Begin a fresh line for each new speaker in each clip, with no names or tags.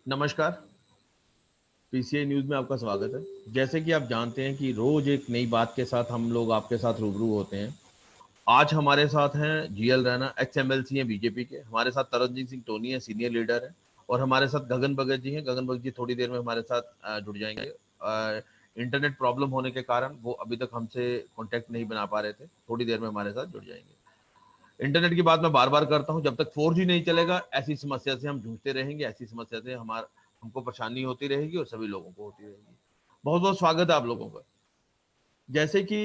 नमस्कार। PCI news में आपका स्वागत है। जैसे कि आप जानते हैं कि रोज एक नई बात के साथ हम लोग आपके साथ रूबरू होते हैं। आज हमारे साथ हैं जीएल रैना, एक्स एमएलसी हैं बीजेपी के। हमारे साथ तरनजीत सिंह टोनी है, सीनियर लीडर है। और हमारे साथ गगन भगत जी हैं। गगन भगत जी थोड़ी देर में हमारे साथ जुड़ जाएंगे। इंटरनेट प्रॉब्लम होने के कारण वो अभी तक हमसे कॉन्टेक्ट नहीं बना पा रहे थे। थोड़ी देर में हमारे साथ जुड़ जाएंगे। इंटरनेट की बात मैं बार बार करता हूं, जब तक 4G नहीं चलेगा ऐसी समस्या से हम जूझते रहेंगे, ऐसी समस्या से हमको परेशानी होती रहेगी और सभी लोगों को होती रहेगी। बहुत बहुत स्वागत है आप लोगों का। जैसे कि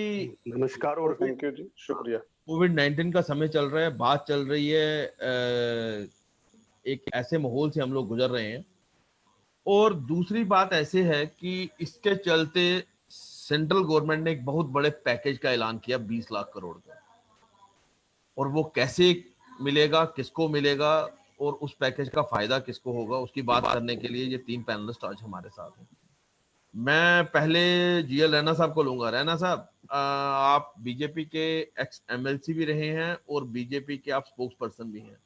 नमस्कार और थैंक यू जी, शुक्रिया।
कोविड-19 का समय चल रहा है, बात चल रही है, एक ऐसे माहौल से हम लोग गुजर रहे हैं। और दूसरी बात ऐसे है कि इसके चलते सेंट्रल गवर्नमेंट ने एक बहुत बड़े पैकेज का ऐलान किया, 20 लाख करोड़ का। और वो कैसे मिलेगा, किसको मिलेगा और उस पैकेज का फायदा किसको होगा, उसकी बात करने के लिए ये तीन पैनलिस्ट आज हमारे साथ हैं। मैं पहले जीएल रैना साहब को लूंगा। रैना साहब, आप बीजेपी के एक्स एमएलसी भी रहे हैं और बीजेपी के आप स्पोक्स पर्सन भी हैं।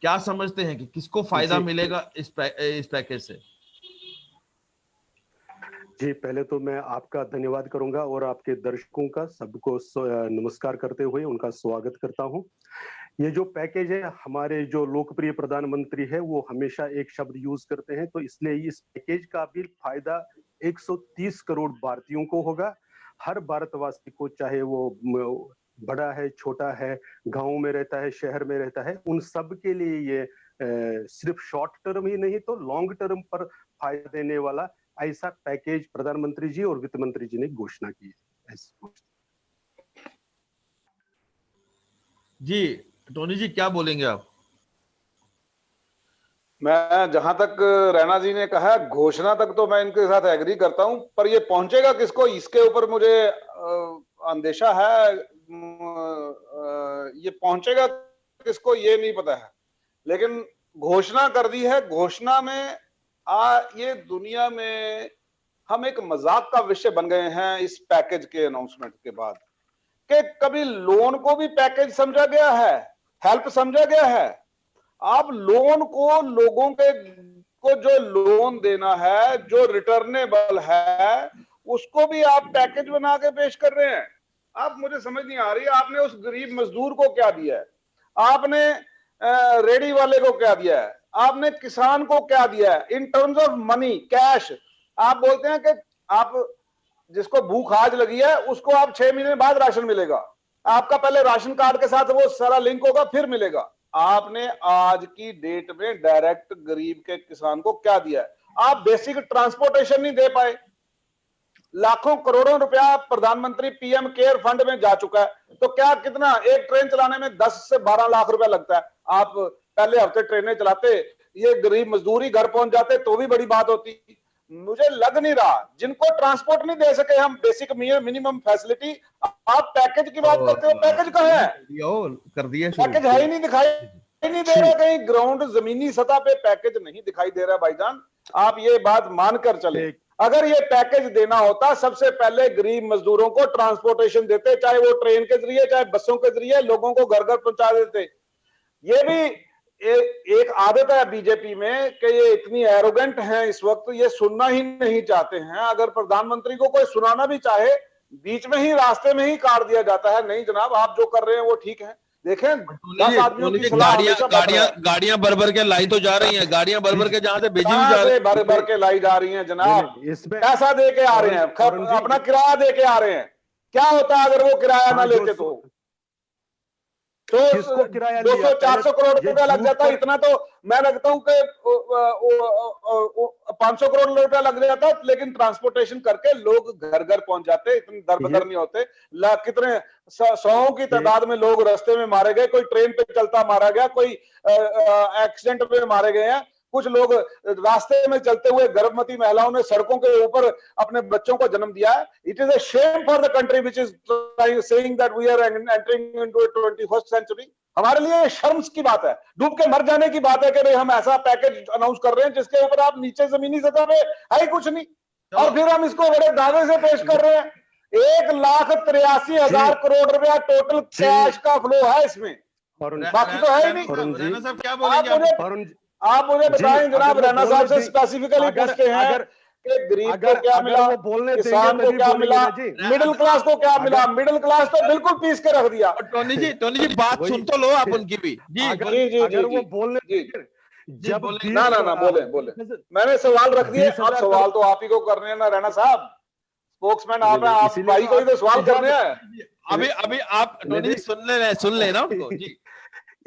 क्या समझते हैं कि किसको फायदा मिलेगा इस पैकेज से?
जी, पहले तो मैं आपका धन्यवाद करूंगा और आपके दर्शकों का सबको नमस्कार करते हुए उनका स्वागत करता हूं। ये जो पैकेज है, हमारे जो लोकप्रिय प्रधानमंत्री है वो हमेशा एक शब्द यूज करते हैं, तो इसलिए इस पैकेज का भी फायदा 130 करोड़ भारतीयों को होगा। हर भारतवासी को, चाहे वो बड़ा है, छोटा है, गांव में रहता है, शहर में रहता है, उन सब के लिए ये सिर्फ शॉर्ट टर्म ही नहीं तो लॉन्ग टर्म पर फायदा देने वाला ऐसा पैकेज प्रधानमंत्री जी और वित्त मंत्री जी ने घोषणा की है।
जी टोनी जी, क्या बोलेंगे आप?
मैं जहां तक रैना जी ने कहा घोषणा तक तो मैं इनके साथ एग्री करता हूं, पर ये पहुंचेगा किसको इसके ऊपर मुझे अंदेशा है। ये पहुंचेगा किसको ये नहीं पता है, लेकिन घोषणा कर दी है। घोषणा में ये दुनिया में हम एक मजाक का विषय बन गए हैं इस पैकेज के अनाउंसमेंट के बाद, कि कभी लोन को भी पैकेज समझा गया है, हेल्प समझा गया है। आप लोन को, लोगों के को जो लोन देना है, जो रिटर्नेबल है, उसको भी आप पैकेज बना के पेश कर रहे हैं। आप, मुझे समझ नहीं आ रही, आपने उस गरीब मजदूर को क्या दिया है, आपने रेडी वाले को क्या दिया है, आपने किसान को क्या दिया है in terms of money, cash. आप बोलते हैं कि आप जिसको भूख आज लगी है उसको आप 6 महीने बाद राशन मिलेगा, आपका पहले राशन कार्ड के साथ वो सारा लिंक होगा फिर मिलेगा। आपने आज की डेट में डायरेक्ट गरीब के किसान को क्या दिया है? आप बेसिक ट्रांसपोर्टेशन नहीं दे पाए। लाखों करोड़ों रुपया प्रधानमंत्री पीएम केयर फंड में जा चुका है, तो क्या कितना एक ट्रेन चलाने में 10 से 12 लाख रुपया लगता है। आप पहले हफ्ते ट्रेनें चलाते, ये गरीब मजदूर ही घर पहुंच जाते तो भी बड़ी बात होती। मुझे लग नहीं रहा, जिनको ट्रांसपोर्ट नहीं दे सके हम बेसिक मिनिमम फैसिलिटी, आप पैकेज की बात करते हो। पैकेज कहाँ है?
कर दिया,
पैकेज है ही नहीं, दिखाई नहीं दे रहा। कहीं ग्राउंड जमीनी सतह पे पैकेज नहीं दिखाई दे रहा भाईजान। आप ये बात मानकर चले, अगर ये पैकेज देना होता सबसे पहले गरीब मजदूरों को ट्रांसपोर्टेशन देते, चाहे वो ट्रेन के जरिए चाहे बसों के जरिए, लोगों को घर घर पहुंचा देते। ये भी एक आदत है बीजेपी में कि ये इतनी एरोगेंट हैं इस वक्त, ये सुनना ही नहीं चाहते हैं। अगर प्रधानमंत्री को कोई सुनाना भी चाहे, बीच में ही, रास्ते में ही काट दिया जाता है। नहीं जनाब, आप जो कर रहे हैं वो ठीक है। देखें, 10 आदमियों की
गाड़ियां भर भर के लाई तो जा रही हैं, गाड़ियां भर भर के जहां से भेजी जा रही है,
भर भर के लाई जा रही हैं जनाब। पैसा दे के आ रहे हैं, अपना किराया दे के आ रहे हैं। क्या होता है अगर वो किराया ना लेते तो 200-400 करोड़ रुपया लग जाता है। इतना तो मैं लगता हूं कि 500 करोड़ रुपया लग जाता, लेकिन ट्रांसपोर्टेशन करके लोग घर घर पहुंच जाते, इतने दरबदर नहीं होते। कितने 100 की तादाद में लोग रास्ते में मारे गए, कोई ट्रेन पे चलता मारा गया, कोई एक्सीडेंट में मारे गए हैं, कुछ लोग रास्ते में चलते हुए गर्भवती महिलाओं ने सड़कों के ऊपर अपने बच्चों को जन्म दिया है। It is a shame for the country which is saying that we are entering into 21st century. हमारे लिए शर्म की बात है, डूब के मर जाने की बात है कि हम ऐसा पैकेज अनाउंस कर रहे हैं जिसके ऊपर आप नीचे जमीनी सतह पे है ही कुछ नहीं, और फिर हम इसको बड़े दावे से पेश कर रहे हैं। 1,83,000 करोड़ रुपया टोटल कैश का फ्लो है इसमें, बाकी तो है ही नहीं।
रैना साहब क्या बोलेंगे?
आप मुझे बताएं जनाब, रैना साहब से स्पेसिफिकली पूछते हैं कि गरीब को क्या मिला, किसान को क्या मिला, मिडिल क्लास को क्या मिला? मिडिल क्लास तो बिल्कुल पीस के रख दिया।
टोनी जी बात सुन तो लो आप उनकी भी। जी
अगर वो बोलने जब
ना बोले मैंने सवाल रख दिए, आप सवाल तो आप ही को करने हैं ना रैना साहब, स्पोक्समैन आप हैं, आप भाई को ही तो सवाल करने हैं।
अभी आप टोनी जी सुन लेना उनको। जी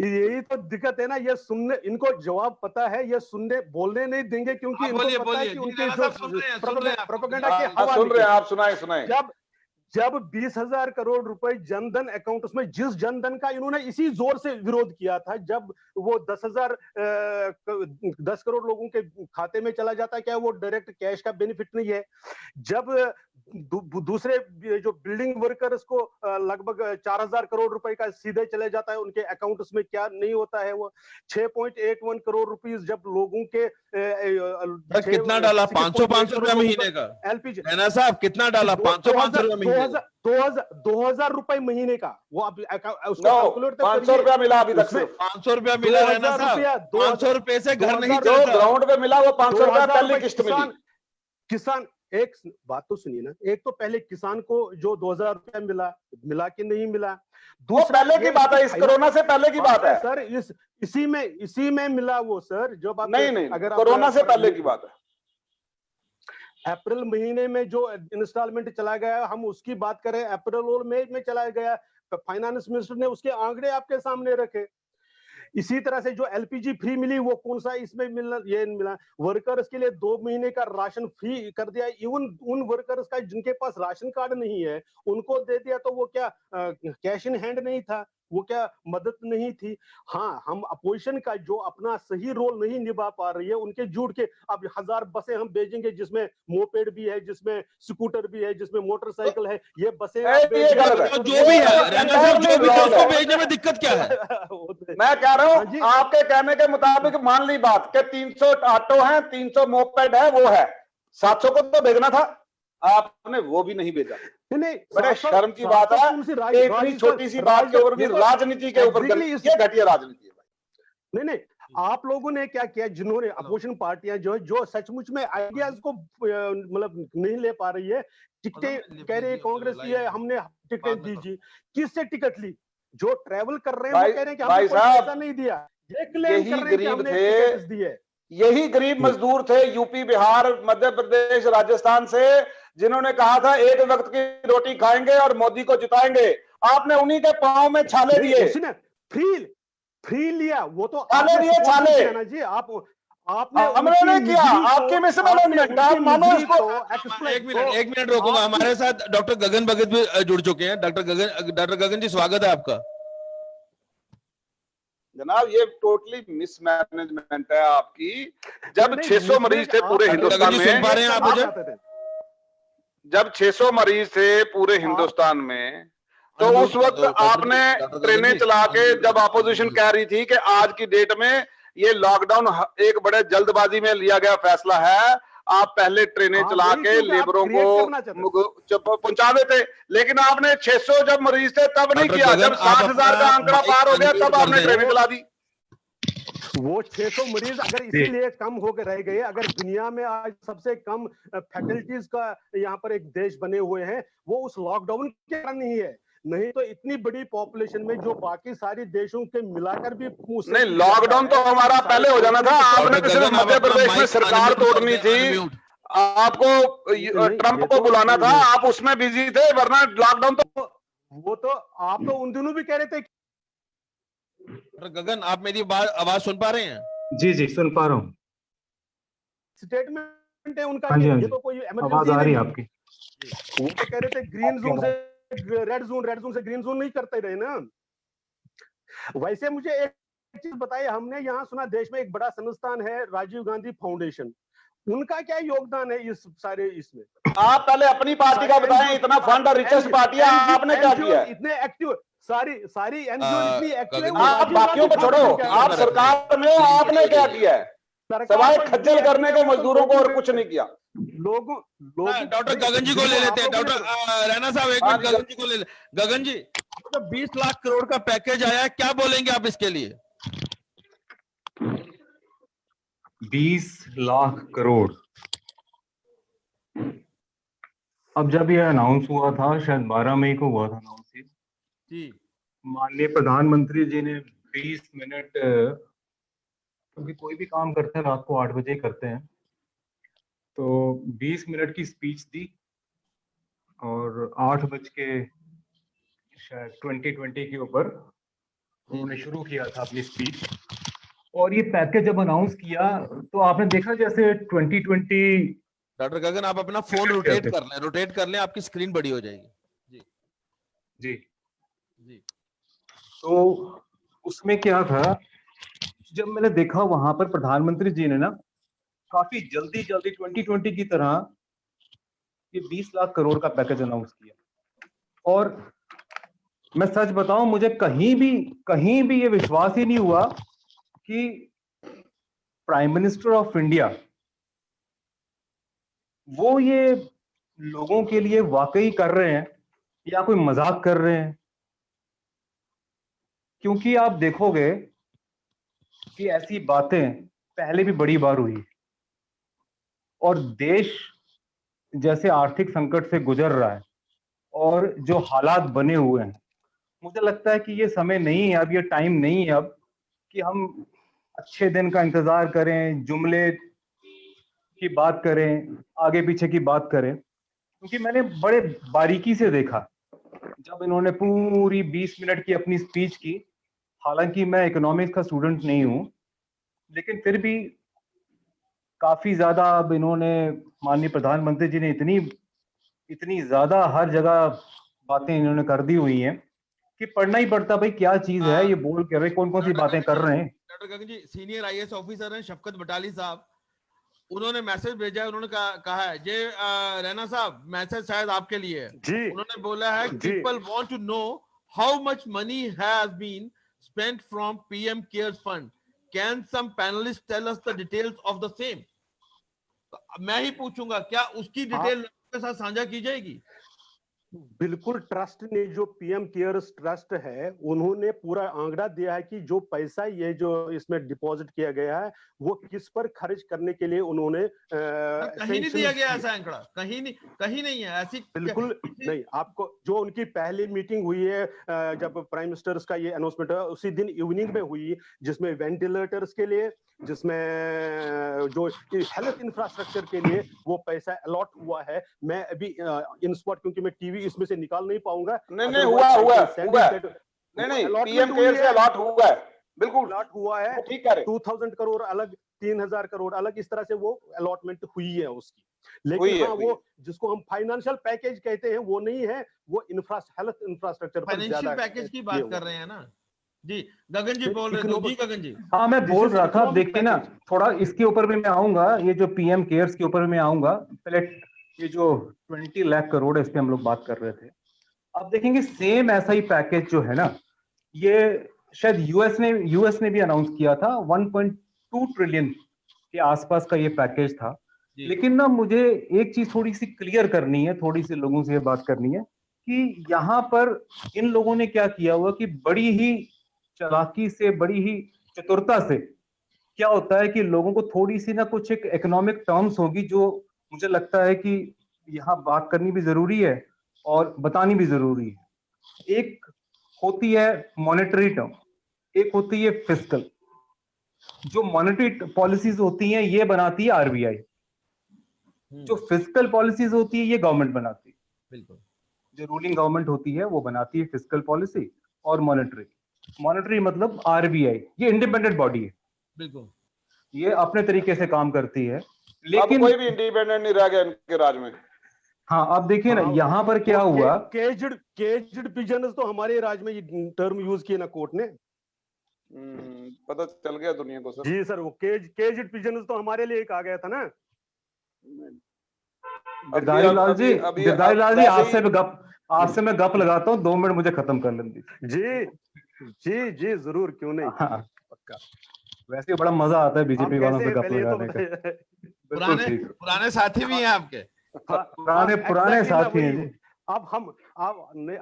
यही तो दिक्कत है ना, ये सुनने, इनको जवाब पता है, ये सुनने बोलने नहीं देंगे क्योंकि इनको पता है कि उनके जो प्रोपेगेंडा के हवा
सुन रहे हैं आप, सुनाए।
जब 20,000 करोड़ रुपए जनधन अकाउंट, उसमें जिस जनधन का इन्होंने इसी जोर से विरोध किया था, जब वो 10 करोड़ लोगों के खाते में चला जाता है, क्या वो डायरेक्ट कैश का बेनिफिट नहीं है? जब दूसरे जो बिल्डिंग वर्कर्स को लगभग 4,000 करोड़ रुपए का सीधे चले जाता है उनके अकाउंट्स में, क्या नहीं होता है? वो 6.81 करोड़ रुपीस जब लोगों के
कितना डाला? 500 रुपया महीने का
एलपीजी
रैना साहब कितना डाला? 500 रुपया महीने,
2,000 रुपए महीने का। वो आप उसको कैलकुलेट
500 रुपया मिला अभी तक, सिर्फ
500 रुपया मिला रैना साहब। 500 रुपए से घर नहीं
जो
चलता।
ग्राउंड पे मिला वो 500 रुपया पहली किस्त मिली।
किसान, एक बात तो सुनिए ना, एक तो पहले किसान को जो 2,000 रुपया मिला कि नहीं मिला,
दूसरा पहले की बात है, इस कोरोना से पहले की बात है
सर। इसी में मिला वो सर, जब आप
नहीं अगर कोरोना से पहले की बात है।
अप्रैल महीने में जो इंस्टॉलमेंट चला गया, हम उसकी बात करें, अप्रैल और मई में चला गया, फाइनेंस मिनिस्टर ने उसके आंकड़े आपके सामने रखे। इसी तरह से जो एलपीजी फ्री मिली, वो कौन सा इसमें मिला? वर्कर्स के लिए 2 महीने का राशन फ्री कर दिया। इवन उन वर्कर्स का जिनके पास राशन कार्ड नहीं है उनको दे दिया, तो वो क्या कैश इन हैंड नहीं था? वो क्या मदद नहीं थी? हाँ, हम अपोजिशन का जो अपना सही रोल नहीं निभा पा रही है, उनके झूठ के अब 1000 बसें हम भेजेंगे जिसमें मोपेड भी है, जिसमें स्कूटर भी है, जिसमें मोटरसाइकिल है, ये बसें
जो भी है उसको भेजने में दिक्कत क्या है?
मैं कह रहा हूँ आपके कहने के मुताबिक मान ली बात कि 300 ऑटो है, 300 मोपेड है, वो है 700 को तो भेजना था, आपने वो भी नहीं भेजा।
नहीं,
बड़े शर्म की बात है, इतनी छोटी सी बात के ऊपर भी राजनीति के ऊपर ये घटिया राजनीति है।
नहीं, आप लोगों ने क्या किया, जिन्होंने अपोजिशन पार्टियां जो सचमुच में आइडियाज को मतलब नहीं ले पा रही है, टिकटें कह रहे हैं कांग्रेस की है, हमने टिकटें दीजिए, किससे टिकट ली? जो ट्रैवल कर रहे हैं वो कह रहे हैं कि हमने पैसा नहीं दिया, ये क्लेम कर रहे हैं कि हमने टिकट्स दिए।
यही गरीब मजदूर थे यूपी, बिहार, मध्य प्रदेश, राजस्थान से, जिन्होंने कहा था एक वक्त की रोटी खाएंगे और मोदी को जिताएंगे। आपने उन्हीं के पांव में छाले दिए।
उसने फ्री लिया, वो तो
छाले दिए, छाले
ना जी। आपने
हमने नहीं किया, आपकी मिसमैनेजमेंट, आप मानो इसको।
एक मिनट रोकूंगा। हमारे साथ डॉक्टर गगन भगत भी जुड़ चुके हैं। डॉक्टर गगन जी, स्वागत है आपका।
जनाब, ये टोटली मिसमैनेजमेंट है आपकी। जब 600 मरीज थे पूरे हिंदुस्तान में,
सुन पा रहे हैं आप मुझे?
जब 600 मरीज थे पूरे हिंदुस्तान में, तो उस वक्त आपने ट्रेनें चला के, जब अपोजिशन कह रही थी कि आज की डेट में ये लॉकडाउन एक बड़े जल्दबाजी में लिया गया फैसला है, आप पहले ट्रेनें चला के लेबरों को पहुंचा देते, लेकिन आपने 600 जब मरीज थे तब नहीं किया। जब 60,000 का आंकड़ा पार हो गया तब आपने ट्रेनें चला दी।
वो 600 मरीज अगर इसीलिए कम होकर रह गए, अगर दुनिया में आज सबसे कम फैकल्टीज का यहाँ पर एक देश बने हुए हैं, वो उस लॉकडाउन के कारण नहीं है। नहीं तो इतनी बड़ी पॉपुलेशन में जो बाकी सारे देशों के मिलाकर भी
नहीं, लॉकडाउन तो हमारा पहले हो जाना था। आपने सिर्फ मध्य प्रदेश में सरकार तोड़नी थी, आपको ट्रंप को बुलाना था, आप उसमें बिजी थे, वरना लॉकडाउन तो
वो तो आप तो उन दिनों भी कह रहे थे।
गगन, आप मेरी आवाज सुन पा रहे हैं?
जी सुन पा रहा हूँ।
स्टेटमेंट है उनका,
ये
तो कोई
आवाज आ रही है आपकी।
वो तो कह रहे थे ग्रीन जोन से रेड जोन से ग्रीन जोन नहीं करते रहे ना। वैसे मुझे एक चीज बताइए, हमने यहाँ सुना देश में एक बड़ा संस्थान है राजीव गांधी फाउंडेशन, उनका क्या योगदान है इस सारे इसमें?
आप पहले अपनी पार्टी का बताएं। इतना फंड और रिचेस्ट पार्टी है, आपने क्या किया?
इतने एक्टिव, सारी एनजीओ इतनी एक्टिव है।
आप बाकियों को छोड़ो, आप सरकार में आपने क्या किया है? सवाए खज्जल करने को मजदूरों को और कुछ नहीं किया।
लोगों
डॉक्टर गगन जी को ले लेते हैं। डॉक्टर रैना साहब, एक मिनट गगन जी को ले ले। गगन जी, तो 20 लाख करोड़ का पैकेज आया है, क्या बोलेंगे आप इसके लिए?
20 लाख करोड़। अब जब ये अनाउंस हुआ था, शायद 12 मई को हुआ था अनाउंस,
जी
माननीय प्रधानमंत्री जी ने 20 मिनट, क्योंकि कोई भी काम करते हैं रात को 8 बजे ही करते हैं, तो 20 मिनट की स्पीच दी और 8 बज के शायद 2020 के ऊपर उन्होंने शुरू किया था अपनी स्पीच। और ये पैकेज जब अनाउंस किया तो आपने देखा जैसे 2020।
डॉक्टर गगन, आप अपना फोन रोटेट कर लें, आपकी स्क्रीन बड़ी हो जाएगी। जी
जी,
जी
तो उसमें क्या था, जब मैंने देखा वहां पर प्रधानमंत्री जी ने ना काफी जल्दी जल्दी 2020 की तरह ये 20 लाख करोड़ का पैकेज अनाउंस किया। और मैं सच बताऊं, मुझे कहीं भी ये विश्वास ही नहीं हुआ कि प्राइम मिनिस्टर ऑफ इंडिया वो ये लोगों के लिए वाकई कर रहे हैं या कोई मजाक कर रहे हैं। क्योंकि आप देखोगे कि ऐसी बातें पहले भी बड़ी बार हुई और देश जैसे आर्थिक संकट से गुजर रहा है और जो हालात बने हुए हैं, मुझे लगता है कि ये समय नहीं है, अब ये टाइम नहीं है अब कि हम अच्छे दिन का इंतजार करें, जुमले की बात करें, आगे पीछे की बात करें। क्योंकि मैंने बड़े बारीकी से देखा जब इन्होंने पूरी 20 मिनट की अपनी स्पीच की। हालांकि मैं इकोनॉमिक्स का स्टूडेंट नहीं हूं, लेकिन फिर भी काफी ज्यादा अब इन्होंने, माननीय प्रधानमंत्री जी ने इतनी इतनी ज्यादा हर जगह बातें इन्होंने कर दी हुई हैं कि पढ़ना ही पड़ता भाई क्या चीज है ये, बोल के रहे कौन कौन सी बातें कर रहे हैं।
डॉक्टर गगन जी, सीनियर आईएएस ऑफिसर हैं शफकत बटाली साहब, उन्होंने मैसेज भेजा है। उन्होंने कहा है जे रैना साहब, मैसेज शायद आपके लिए है।
जी
उन्होंने बोला है,
जी
people want to know how much money has been spent from PM CARES fund, can some panellist tell us the details of the same. मैं ही पूछूंगा, क्या उसकी डिटेल के साथ साझा की जाएगी?
बिल्कुल। ट्रस्ट ने, जो पीएम केयर्स ट्रस्ट है, उन्होंने पूरा आंकड़ा दिया है कि जो पैसा ये जो इसमें डिपॉजिट किया गया है वो किस पर खर्च करने के लिए उन्होंने
कहीं नहीं दिया गया ऐसा आंकड़ा, कहीं नहीं है ऐसी।
बिल्कुल नहीं। आपको जो उनकी पहली मीटिंग हुई है जब प्राइम मिनिस्टर्स का ये अनाउंसमेंट है, उसी दिन इवनिंग में हुई, जिसमें वेंटिलेटर्स के लिए, जिसमें जो हेल्थ इंफ्रास्ट्रक्चर के लिए वो पैसा अलॉट हुआ है। मैं अभी इन स्पॉट, क्योंकि मैं टीवी इसमें से निकाल नहीं पाऊंगा।
नहीं पीएम केयर से अलॉट हुआ है, बिल्कुल
अलॉट हुआ है।
ठीक कह रहे,
2000 करोड़ अलग, 3000 करोड़ अलग, इस तरह से वो अलॉटमेंट हुई है उसकी। लेकिन हाँ, वो जिसको हम फाइनेंशियल पैकेज कहते हैं वो नहीं है, वो हेल्थ इंफ्रास्ट्रक्चर पर
फाइनेंशियल पैकेज की बात कर रहे हैं ना। जी गगन जी बोल रहे थे। जी गगन जी।
हाँ, मैं बोल रहा था, देखिए ना, थोड़ा इसके ऊपर भी मैं आऊंगा, ये जो पीएम केयर्स के ऊपर मैं आऊंगा। पहले ये जो 20 लाख करोड़ है इस पे हम लोग बात कर रहे थे। अब देखेंगे सेम ऐसा ही पैकेज जो है ना, ये शायद यूएस ने भी अनाउंस किया था। 1.2 ट्रिलियन के आसपास का ये पैकेज था। लेकिन ना मुझे एक चीज थोड़ी सी क्लियर करनी है, थोड़ी सी लोगों से बात करनी है कि यहाँ पर इन लोगों ने क्या किया हुआ कि बड़ी ही चालाकी से, बड़ी ही चतुरता से क्या होता है कि लोगों को थोड़ी सी ना कुछ एक इकोनॉमिक टर्म्स होगी जो मुझे लगता है कि यहाँ बात करनी भी जरूरी है और बतानी भी जरूरी है। एक होती है मॉनेटरी टर्म, एक होती है फिस्कल। जो मॉनेटरी पॉलिसीज होती हैं ये बनाती है आरबीआई, जो फिस्कल पॉलिसीज होती है ये गवर्नमेंट बनाती है।
बिल्कुल।
जो रूलिंग गवर्नमेंट होती है वो बनाती है फिस्कल पॉलिसी, और मॉनेटरी मतलब आरबीआई, ये इंडिपेंडेंट बॉडी है।
बिल्कुल,
ये अपने तरीके से काम करती है।
लेकिन अब कोई भी इंडिपेंडेंट नहीं रह गया इनके राज में।
हाँ, अब देखिए ना यहाँ पर क्या हुआ।
केज्ड पिजन्स तो हमारे राज में ये टर्म यूज किए ना कोर्ट ने।
पता चल गया दुनिया को सर।
जी सर, वो केज्ड पिजन्स तो हमारे लिए एक आ गया था ना।
गिरधारी लाल जी, आपसे मैं गप लगाता हूँ, 2 मिनट मुझे खत्म कर लेने दीजिए।
जी जी जरूर, क्यों नहीं।
हाँ, पक्का। वैसे बड़ा मजा आता है बीजेपी वालों से गप लगाने का।
पुराने साथी भी हैं आपके।
पुराने साथी हैं।
अब हम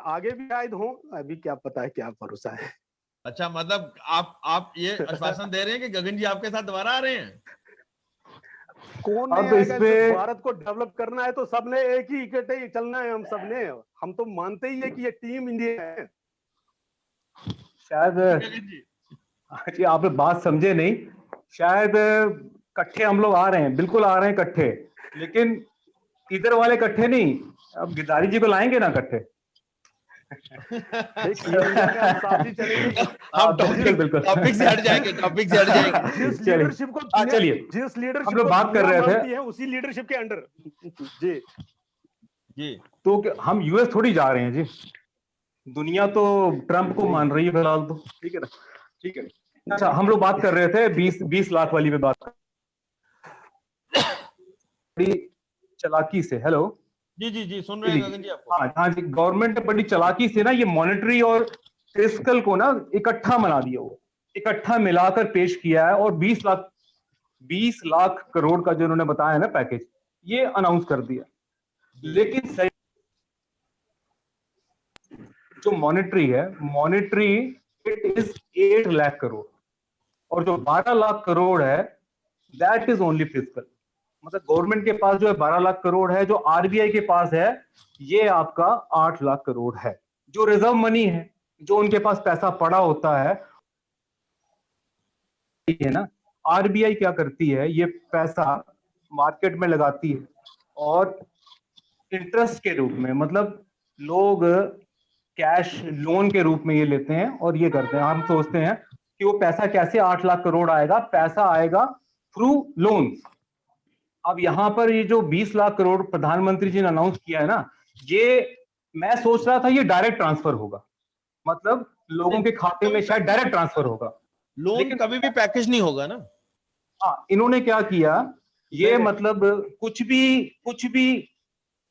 आगे भी शायद हो, अभी क्या पता है, क्या भरोसा है।
अच्छा, मतलब आप ये आश्वासन दे रहे हैं कि गगन जी आपके साथ दोबारा आ रहे हैं?
कौन
अब
नहीं
तो
आएगा?
इसपे
भारत को डेवलप करना है तो सबने एक ही इकट्ठे ही चलना है, हम सबने। हम तो मानते ही है कि ये टीम इंडिया है।
शायद जी आप बात समझे नहीं, शायद इकट्ठे हम लोग आ रहे हैं, बिल्कुल आ रहे हैं इकट्ठे, लेकिन इधर वाले इकट्ठे नहीं, अब गिरधारी जी को लाएंगे ना इकट्ठे।
टीम इंडिया में हम साथ ही चलेंगे।
हम
बिल्कुल
टॉपिक से हट जाएंगे, टॉपिक से हट जाएंगे।
जिस
चलिए,
लीडरशिप को
चलिए
जिस
हम
लीडरशिप
लोग
को
बात कर
दुनिया
रहे थे
मानती है, उसी लीडरशिप के अंडर। जी
जी,
तो हम यूएस थोड़ी जा रहे हैं जी, दुनिया तो ट्रंप को मान रही है फिलहाल तो, ठीक है ना, ठीक है। अच्छा, हम लोग बात कर रहे थे 20 लाख वाली पे बात, बड़ी चलाकी से, हेलो
जी जी जी, सुन रहे हैं गगन जी आपको।
हाँ हाँ जी, गवर्नमेंट ने बड़ी चलाकी से ना ये मॉनेटरी और फिस्कल को ना इकट्ठा बना दिया, वो इकट्ठा मिलाकर पेश किया है, और 20 लाख करोड़ का जो उन्होंने बताया ना पैकेज, ये अनाउंस कर दिया। लेकिन सही जो मॉनेटरी है, monetary it is 8 lakh crore, और जो 12 लाख करोड़ है दैट इज ओनली फिस्कल। मतलब गवर्नमेंट के पास जो है 12 लाख करोड़ है, जो आरबीआई के पास है ये आपका 8 लाख करोड़ है, जो रिजर्व मनी है, जो उनके पास पैसा पड़ा होता है ना। आरबीआई क्या करती है, ये पैसा मार्केट में लगाती है और इंटरेस्ट के रूप में, मतलब लोग कैश लोन के रूप में ये लेते हैं और ये करते हैं। हम सोचते हैं कि वो पैसा कैसे 8 लाख करोड़ आएगा, पैसा आएगा थ्रू लोन। अब यहां पर ये जो 20 लाख करोड़ प्रधानमंत्री जी ने अनाउंस किया है ना, ये मैं सोच रहा था ये डायरेक्ट ट्रांसफर होगा, मतलब लोगों के खाते में शायद डायरेक्ट ट्रांसफर होगा,
लोन
लेकिन
कभी भी पैकेज नहीं होगा ना।
हाँ, इन्होंने क्या किया, ये मतलब कुछ भी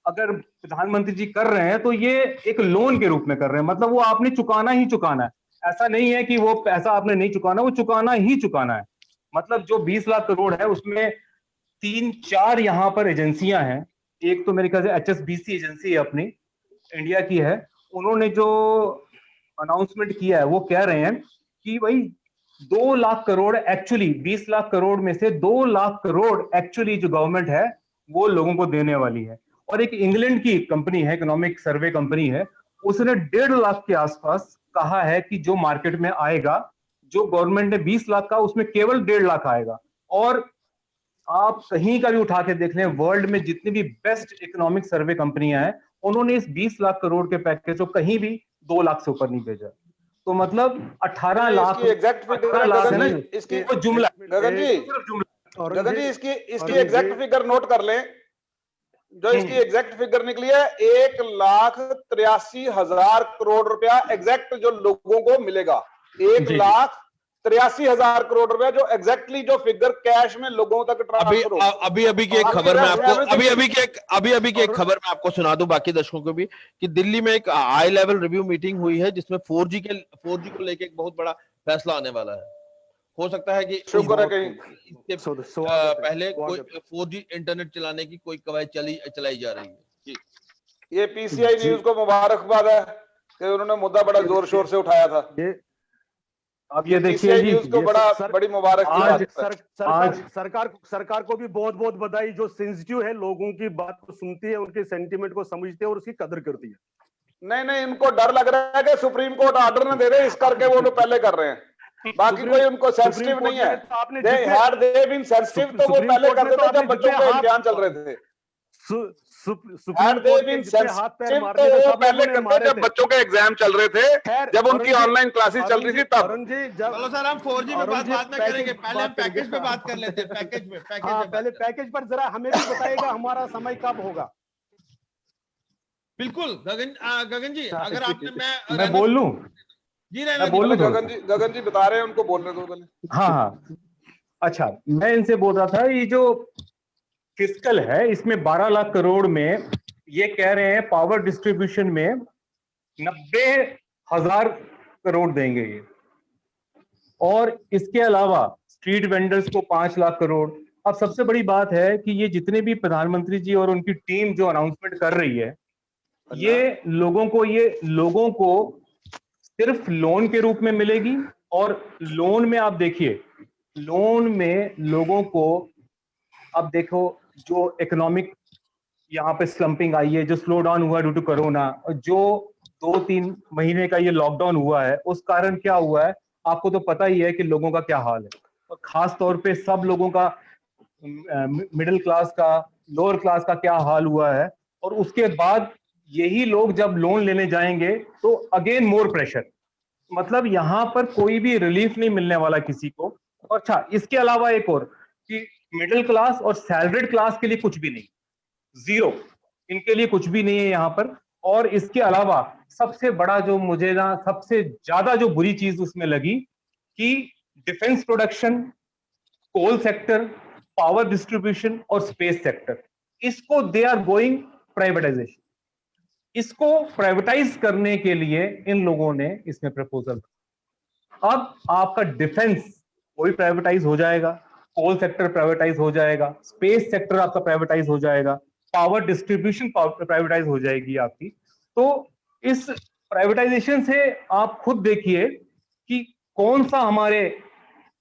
अगर प्रधानमंत्री जी कर रहे हैं तो ये एक लोन के रूप में कर रहे हैं, मतलब वो आपने चुकाना ही चुकाना है, ऐसा नहीं है कि वो पैसा आपने नहीं चुकाना, वो चुकाना ही चुकाना है। मतलब जो 20 लाख करोड़ है उसमें 3-4 यहां पर एजेंसियां हैं, एक तो मेरे ख्याल से HSBC एजेंसी है अपनी, इंडिया की है। उन्होंने जो अनाउंसमेंट किया है वो कह रहे हैं कि भाई 2 लाख करोड़ एक्चुअली, 20 लाख करोड़ में से 2 लाख करोड़ एक्चुअली जो गवर्नमेंट है वो लोगों को देने वाली है। और एक इंग्लैंड की कंपनी है, इकोनॉमिक सर्वे कंपनी है, उसने 1.5 लाख के आसपास कहा है कि जो मार्केट में आएगा, जो गवर्नमेंट ने 20 लाख का, उसमें केवल 1.5 लाख आएगा। और आप कहीं का भी उठा के देख लें, वर्ल्ड में जितनी भी बेस्ट इकोनॉमिक सर्वे कंपनियां हैं, उन्होंने इस 20 लाख करोड़ के पैकेज को कहीं भी 2 लाख से ऊपर नहीं भेजा। तो मतलब 18 लाख,
इसकी एग्जैक्ट फिगर
18 लाख है ना,
इसकी
वो जुमला
गगन जी,
सिर्फ जुमला।
गगन जी इसकी एग्जैक्ट फिगर नोट कर लें, जो इसकी एग्जैक्ट फिगर निकली है 1,83,000 करोड़ रुपया एग्जैक्ट जो लोगों को मिलेगा, 1,83,000 करोड़ रुपया जो एग्जैक्टली जो फिगर कैश में लोगों तक ट्रांसफर होगा।
अभी की एक खबर मैं आपको अभी की एक खबर मैं आपको सुना दूं, बाकी दर्शकों को भी, कि दिल्ली में एक हाई लेवल रिव्यू मीटिंग हुई है जिसमें 4G को लेके एक बहुत बड़ा फैसला आने वाला है। हो सकता है कि
शुक्र है कहीं
इसके पहले कोई 4G इंटरनेट चलाने की कोई कवायद चलाई जा रही है जी।
ये PCI न्यूज को मुबारकबाद है कि उन्होंने मुद्दा बड़ा जोर शोर से उठाया था।
अब ये देखिए जी,
को बड़ी मुबारक
सरकार को भी बहुत बहुत बधाई, जो सेंसिटिव है, लोगों की बात को सुनती है, उनके सेंटीमेंट को समझती है और उसकी कदर करती है।
नहीं, इनको डर लग रहा है कि सुप्रीम कोर्ट ऑर्डर न दे दे, इस करके वो पहले कर रहे हैं, बाकी कोई उनको सेंसिटिव नहीं है। दे बीन सेंसिटिव तो वो पहले करते थे जब बच्चों के इम्तिहान चल रहे थे।
सुप्रीम कोर्ट के हाथ पैर मारने
तो वो पहले करते जब बच्चों के एग्जाम चल रहे थे, जब उनकी ऑनलाइन क्लासेस चल रही थी तब।
चलो सर, हम 4G पे बाद में करेंगे, पहले हम पैकेज पे बात कर लेते हैं।
पहले पैकेज पर जरा हमें भी बताइएगा हमारा समय कब होगा।
बिल्कुल गगन जी, अगर आपने
मैं बोल लूं
जी,
गगन जी बता रहे हैं, उनको बोलने दो पहले।
हाँ, अच्छा, मैं इनसे बोल रहा था, ये जो फिस्कल है इसमें 12 लाख करोड़ में ये कह रहे हैं पावर डिस्ट्रीब्यूशन में 90,000 करोड़ देंगे ये, और इसके अलावा स्ट्रीट वेंडर्स को 5 लाख करोड़। अब सबसे बड़ी बात है कि ये जितने भी प्रधानमंत्री जी और उनकी टीम जो अनाउंसमेंट कर रही है, ये लोगों को सिर्फ लोन के रूप में मिलेगी। और लोन में आप देखिए, लोन में लोगों को अब देखो जो इकोनॉमिक यहाँ पे स्लंपिंग आई है, जो स्लो डाउन हुआ ड्यू टू कोरोना, जो 2-3 महीने का ये लॉकडाउन हुआ है, उस कारण क्या हुआ है आपको तो पता ही है कि लोगों का क्या हाल है, और खास तौर पे सब लोगों का, मिडिल क्लास का, लोअर क्लास का क्या हाल हुआ है। और उसके बाद यही लोग जब लोन लेने जाएंगे तो अगेन मोर प्रेशर, मतलब यहाँ पर कोई भी रिलीफ नहीं मिलने वाला किसी को। और अच्छा, इसके अलावा एक और कि मिडिल क्लास और सैलरीड क्लास के लिए कुछ भी नहीं, जीरो, इनके लिए कुछ भी नहीं है यहाँ पर। और इसके अलावा सबसे बड़ा जो मुझे ना सबसे ज्यादा जो बुरी चीज उसमें लगी कि defence production, coal sector, power distribution और स्पेस सेक्टर, इसको दे आर गोइंग प्राइवेटाइजेशन। इसको प्राइवेटाइज करने के लिए इन लोगों ने इसमें प्रपोजल, अब आपका डिफेंस वही प्राइवेटाइज हो जाएगा, कोल सेक्टर प्राइवेटाइज हो जाएगा, स्पेस सेक्टर आपका प्राइवेटाइज हो जाएगा, पावर डिस्ट्रीब्यूशन प्राइवेटाइज हो जाएगी आपकी। तो इस प्राइवेटाइजेशन से आप खुद देखिए कि कौन सा हमारे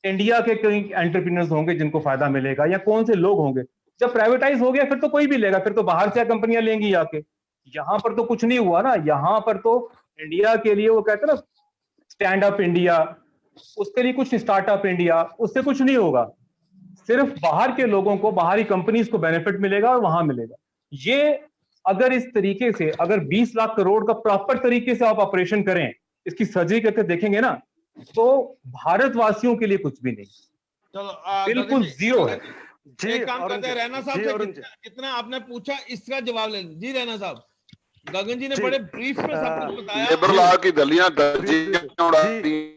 इंडिया के कई एंटरप्रेन्योर्स होंगे जिनको फायदा मिलेगा, या कौन से लोग होंगे। जब प्राइवेटाइज हो गया फिर तो कोई भी लेगा, फिर तो बाहर से कंपनियां लेंगी आके। यहां पर तो कुछ नहीं हुआ ना, यहां पर तो इंडिया के लिए वो कहते हैं ना स्टैंड अप इंडिया, उसके लिए कुछ स्टार्टअप इंडिया, उससे कुछ नहीं होगा। सिर्फ बाहर के लोगों को, बाहरी कंपनीज को बेनिफिट मिलेगा और वहां मिलेगा। ये अगर इस तरीके से, अगर 20 लाख करोड़ का प्रॉपर तरीके से आप ऑपरेशन करें, इसकी सर्जरी करके देखेंगे ना, तो भारतवासियों के लिए कुछ भी नहीं,
चलो
बिल्कुल जीरो है।
जी
एक काम करते हैं, रैना साहब से
अरुण जी,
कितना आपने पूछा इसका जवाब ले जी। रैना साहब, गगन जी ने
जी,
बड़े ब्रीफ में सब कुछ बताया।
लेबर लॉ की दलियां दर्जियां उड़ाती
जी,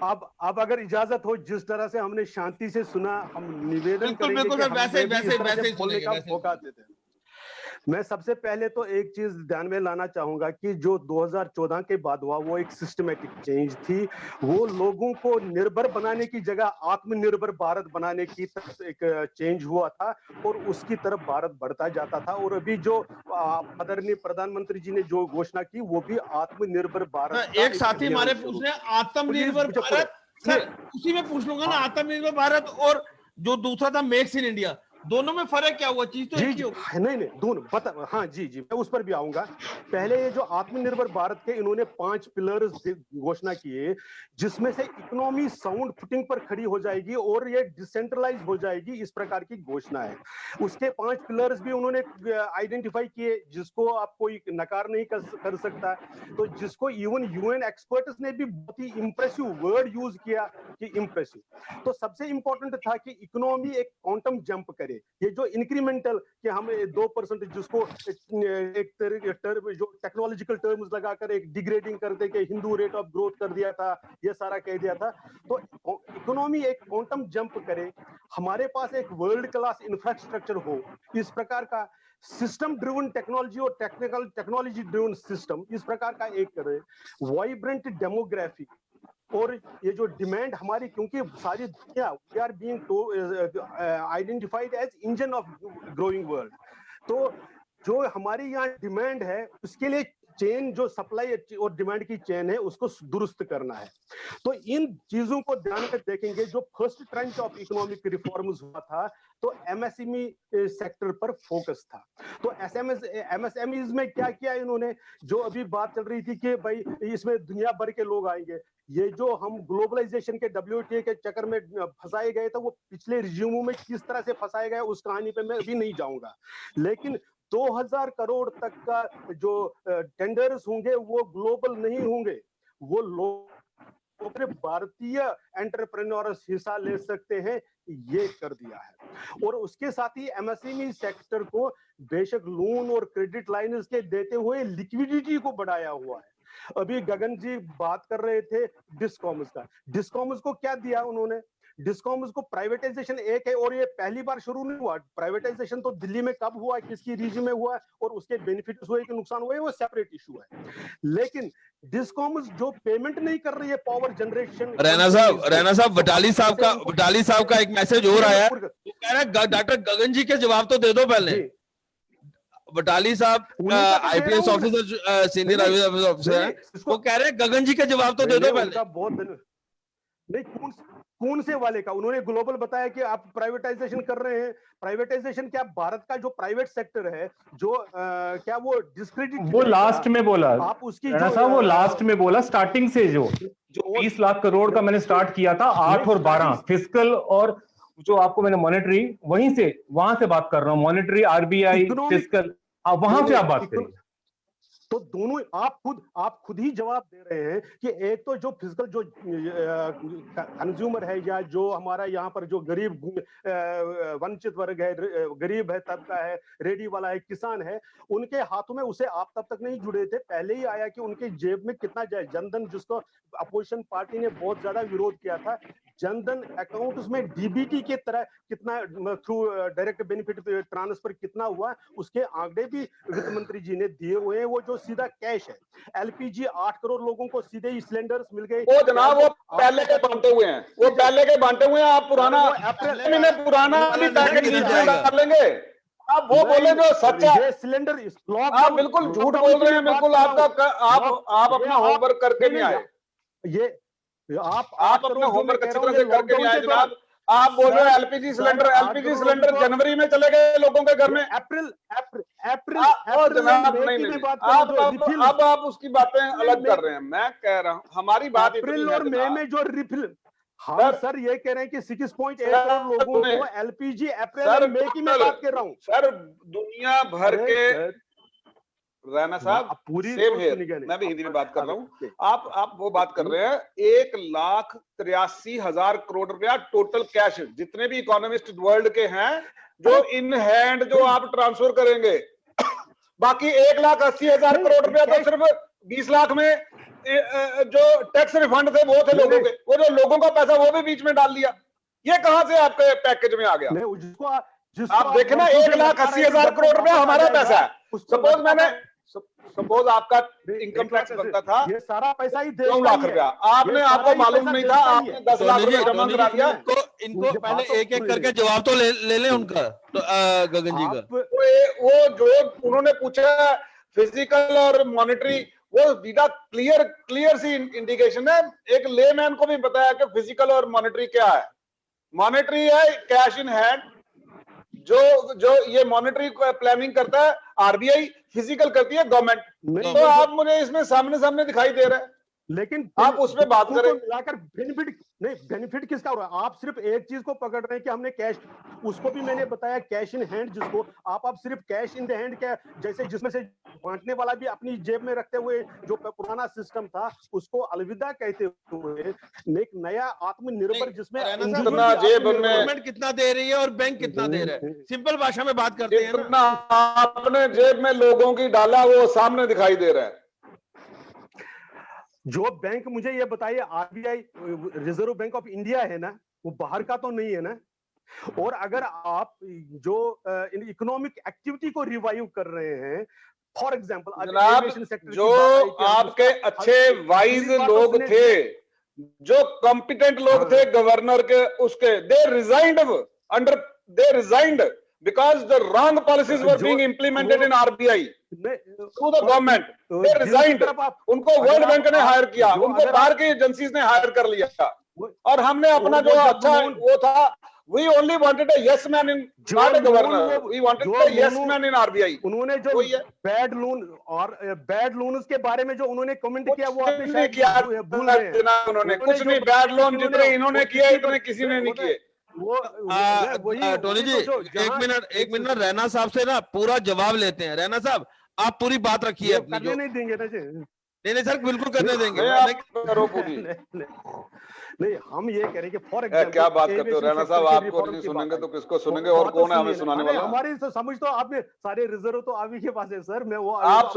अब अगर इजाजत हो, जिस तरह से हमने शांति से सुना, हम निवेदन
बिल्कुल
करेंगे
बिल्कुल
कि
सर,
हम
वैसे
भी इस तरह
वैसे
से
ही
बोलने
सुनेंगे,
का
वैसे ही
मौका देते हैं। मैं सबसे पहले तो एक चीज ध्यान में लाना चाहूंगा कि जो 2014 के बाद हुआ वो एक सिस्टमेटिक चेंज थी। वो लोगों को निर्भर बनाने की जगह आत्मनिर्भर भारत बनाने की तरफ एक चेंज हुआ था, और उसकी तरफ भारत बढ़ता जाता था। और अभी जो आदरणीय प्रधानमंत्री जी ने जो घोषणा की, वो भी आत्मनिर्भर भारत का
एक साथी हमारे
अभियान
पूछ
शुरू।
रहे हैं आत्मनिर्भर
प्लीज,
भारत, सर उसी में पूछ लूंगा ना, आत्मनिर्भर भारत और जो दूसरा था मेक्स इन इंडिया, दोनों में फर्क क्या हुआ? चीज तो एक ही होगी।
नहीं दोनों बता, हाँ जी मैं उस पर भी आऊंगा। पहले ये जो आत्मनिर्भर भारत के इन्होंने 5 पिलर्स घोषणा किए, जिसमें से इकोनॉमी साउंड फुटिंग पर खड़ी हो जाएगी और ये डिसेंट्रलाइज हो जाएगी, इस प्रकार की घोषणा है। उसके 5 पिलर्स भी उन्होंने आइडेंटिफाई किए, जिसको आप कोई नकार नहीं कर सकता। तो जिसको इवन यूएन एक्सपर्ट्स ने भी बहुत ही इंप्रेसिव वर्ड यूज किया कि इंप्रेसिव। तो सबसे इंपॉर्टेंट था कि इकोनॉमी एक क्वांटम जंप करे। ये जो इंक्रीमेंटल कि हम 2%, जिसको एक टर्म जो टेक्नोलॉजिकल टर्म्स लगाकर एक डिग्रेडिंग कर दे के हिंदू रेट ऑफ ग्रोथ कर दिया था, ये सारा कह दिया था। तो इकोनॉमी एक क्वांटम जंप करे, हमारे पास एक वर्ल्ड क्लास इंफ्रास्ट्रक्चर हो, इस प्रकार का सिस्टम ड्रिवन टेक्नोलॉजी और टेक्नोलॉजी ड्रिवन सिस्टम, इस प्रकार का एक करे। वाइब्रेंट डेमोग्राफी, और ये जो डिमांड हमारी, क्योंकि सारी दुनिया we are being identified as engine of growing world, तो जो हमारी यहाँ डिमांड है उसके लिए चेन, जो सप्लाई और डिमांड की चेन है, उसको दुरुस्त करना है। तो इन चीजों को ध्यान में देखेंगे। जो first trench of economic reforms हुआ था, तो एमएसएमई सेक्टर पर फोकस था। तो एमएसएमईज में क्या किया इन्होंने, जो अभी बात चल रही थी कि भाई इसमें दुनिया भर के लोग आएंगे, ये जो हम ग्लोबलाइजेशन के WTO के चक्कर में फंसाए गए थे, वो पिछले रिज्यूमों में किस तरह से फंसाए गए उस कहानी पे मैं अभी नहीं जाऊंगा। लेकिन 2000 करोड़ तक का जो टेंडर्स होंगे वो ग्लोबल नहीं होंगे, वो लोग भारतीय एंटरप्रेन्योर्स हिस्सा ले सकते हैं, ये कर दिया है। और उसके साथ ही एमएसएमई सेक्टर को बेशक लोन और क्रेडिट लाइन्स के देते हुए लिक्विडिटी को बढ़ाया हुआ है। अभी गगन जी बात कर रहे थे डिस्कॉम्स का, डिस्कॉम्स को क्या दिया उन्होंने? डिस्कॉम्स को प्राइवेटाइजेशन एक है, और ये पहली बार शुरू नहीं हुआ। प्राइवेटाइजेशन तो दिल्ली में कब हुआ, किसकी रीजन में हुआ, और उसके बेनिफिट्स हुए कि नुकसान हुए, वो सेपरेट इशू है। लेकिन डिस्कॉम्स जो पेमेंट नहीं कर रही है पावर जनरेशन।
रैना साहब वटाली साहब का एक मैसेज हो रहा है, वो कह रहा है डॉक्टर गगन जी के जवाब तो दे दो पहले। वटाली साहब IPS officer, senior IPS officer है, वो कह रहे हैं गगन जी के जवाब तो दे दो पहले।
बहुत नहीं, कौन से वाले का? उन्होंने ग्लोबल बताया कि आप प्राइवेटाइजेशन कर रहे हैं। प्राइवेटाइजेशन क्या, भारत का जो प्राइवेट सेक्टर है जो क्या वो डिस्क्रेडिट,
वो लास्ट में बोला
आप उसकी
राणा
जो
साहब, वो लास्ट में बोला। स्टार्टिंग से जो 20 लाख करोड़ का मैंने स्टार्ट किया था, 8 और 12 फिस्कल और जो आपको मैंने मॉनेटरी, वहीं से वहां से बात कर रहा हूँ, मॉनेटरी, आरबीआई, फिस्कल, वहां से आप बात करिए।
तो दोनों आप खुद ही जवाब दे रहे हैं कि एक तो जो फिजिकल जो कंज्यूमर है या जो हमारा यहाँ पर जो गरीब वंचित वर्ग है, गरीब है, तबका है, रेडी वाला है, किसान है, उनके हाथों में उसे आप तब तक नहीं जुड़े थे, पहले ही आया कि उनके जेब में कितना जाए। जनधन जिसको अपोजिशन पार्टी ने बहुत ज्यादा विरोध किया था, जनधन अकाउंट उसमें डीबीटी की तरह कितना थ्रू डायरेक्ट बेनिफिट ट्रांसफर कितना हुआ, उसके आंकड़े भी वित्त मंत्री जी ने दिए हुए हैं। वो जो सीधा कैश है, एलपीजी 8 करोड़ लोगों को सीधे ही सिलेंडर्स मिल गए।
वो जनाब वो पहले के बांटे हुए हैं, वो पहले के बांटे हुए हैं। आप पुराना पुराना अभी पैकेज डाल लेंगे। आप वो बोले जो सच है,
ये सिलेंडर
आप बिल्कुल झूठ बोल रहे हैं। बिल्कुल आपका आप अपना होमवर्क करके नहीं आए।
ये
आप अपना होमवर्क अच्छी तरह से करके नहीं आए जनाब। आप बोल रहे हैं एलपीजी सिलेंडर जनवरी में चले गए लोगों के घर में।
अप्रैल
जनाब नहीं, अब आप उसकी बातें अलग कर रहे हैं। मैं कह रहा हूँ हमारी बात
अप्रैल और मई में जो रिफिल, हम सर ये कह रहे हैं कि 6.8 करोड़ लोगों को एलपीजी अप्रैल और मई की मैं बात कर रहा हूँ
सर। दुनिया भर के राणा साहब पूरी सेम है, मैं भी हिंदी में बात कर रहा हूँ। आप वो बात कर रहे हैं 1,83,000 करोड़ रुपया टोटल कैश, जितने भी इकोनॉमिस्ट वर्ल्ड के हैं, जो इन हैंड जो आप ट्रांसफर करेंगे। बाकी 1,80,000 करोड़ रुपया तो सिर्फ 20 लाख में जो टैक्स रिफंड थे वो थे लोगों के, वो जो लोगों का पैसा वो भी बीच में डाल दिया। ये कहां से आपके पैकेज में आ गया? आप देखें ना, 1,80,000 करोड़ रुपया हमारा पैसा है। सपोज आपका इनकम टैक्स बनता था,
ये सारा पैसा ही
9 लाख रुपया, आपने आपको मालूम नहीं था, आपने 10 लाख रुपया जमा करा दिया।
इनको पहले एक एक करके जवाब तो ले ले उनका, तो गगन जी का
वो जो उन्होंने पूछा फिजिकल और मॉनेटरी, वो सीधा क्लियर सी इंडिकेशन है। एक लेमैन को भी बताया कि फिजिकल और मॉनेटरी क्या है। मॉनेटरी है कैश इन हैंड, जो ये मॉनेटरी प्लानिंग करता है आरबीआई, फिजिकल करती है गवर्नमेंट। तो आप मुझे इसमें सामने दिखाई दे रहा है,
लेकिन
आप उसमें बात करें।
मिलाकर बेनिफिट नहीं, बेनिफिट किसका हो रहा है? आप सिर्फ एक चीज को पकड़ रहे हैं कि हमने कैश, उसको भी मैंने बताया कैश इन हैंड, जिसको आप सिर्फ कैश इन द हैंड क्या, जैसे जिसमें से बांटने वाला भी अपनी जेब में रखते हुए जो पुराना सिस्टम था उसको अलविदा कहते हुए एक नया आत्मनिर्भर, जिसमें
गवर्नमेंट कितना दे रही है और बैंक कितना दे रहा है, सिंपल भाषा में बात करते हैं ना।
आपने जेब में लोगों की डाला वो सामने दिखाई दे रहा है।
जो बैंक, मुझे ये बताइए, RBI reserve bank of India है ना, वो बाहर का तो नहीं है ना। और अगर आप जो इकोनॉमिक एक्टिविटी को रिवाइव कर रहे हैं, फॉर एग्जांपल
जनाब, जो आपके अच्छे वाइज लोग थे, जो कॉम्पिटेंट लोग थे गवर्नर के, उसके दे resigned because the wrong policies were being implemented in RBI through the government. They resigned. उनको वर्ल्ड बैंक ने हायर किया, उनको बाहर की एजेंसीज ने हायर कर लिया, और हमने अपना जो अच्छा वो था, we only wanted a yes man in, not a governor. We wanted a yes man in RBI.
उन्होंने जो बैड लोन और बैड लोन्स के बारे में जो उन्होंने कमेंट किया, वो आपने
शायद किया, भूल रहे हैं। उन्होंने कुछ भी बैड लोन जितने इन्होंने किए इतने किसी ने नहीं किए।
टोनी जी एक मिनट रैना साहब से ना पूरा जवाब लेते हैं। रैना साहब, आप पूरी बात रखिए अपनी, जो
नहीं देंगे ना जी।
नहीं सर, बिल्कुल करने देंगे।
नहीं, हम ये कह रहे हैं कि फॉर एग्जांपल
क्या बात करते हो रैना साहब, आपको नहीं सुनेंगे तो किसको सुनेंगे, और कौन है हमें सुनाने वाला?
हमारी समझ तो आपने सारे रिजर्व तो आप ही के पास है सर। मैं वो
आप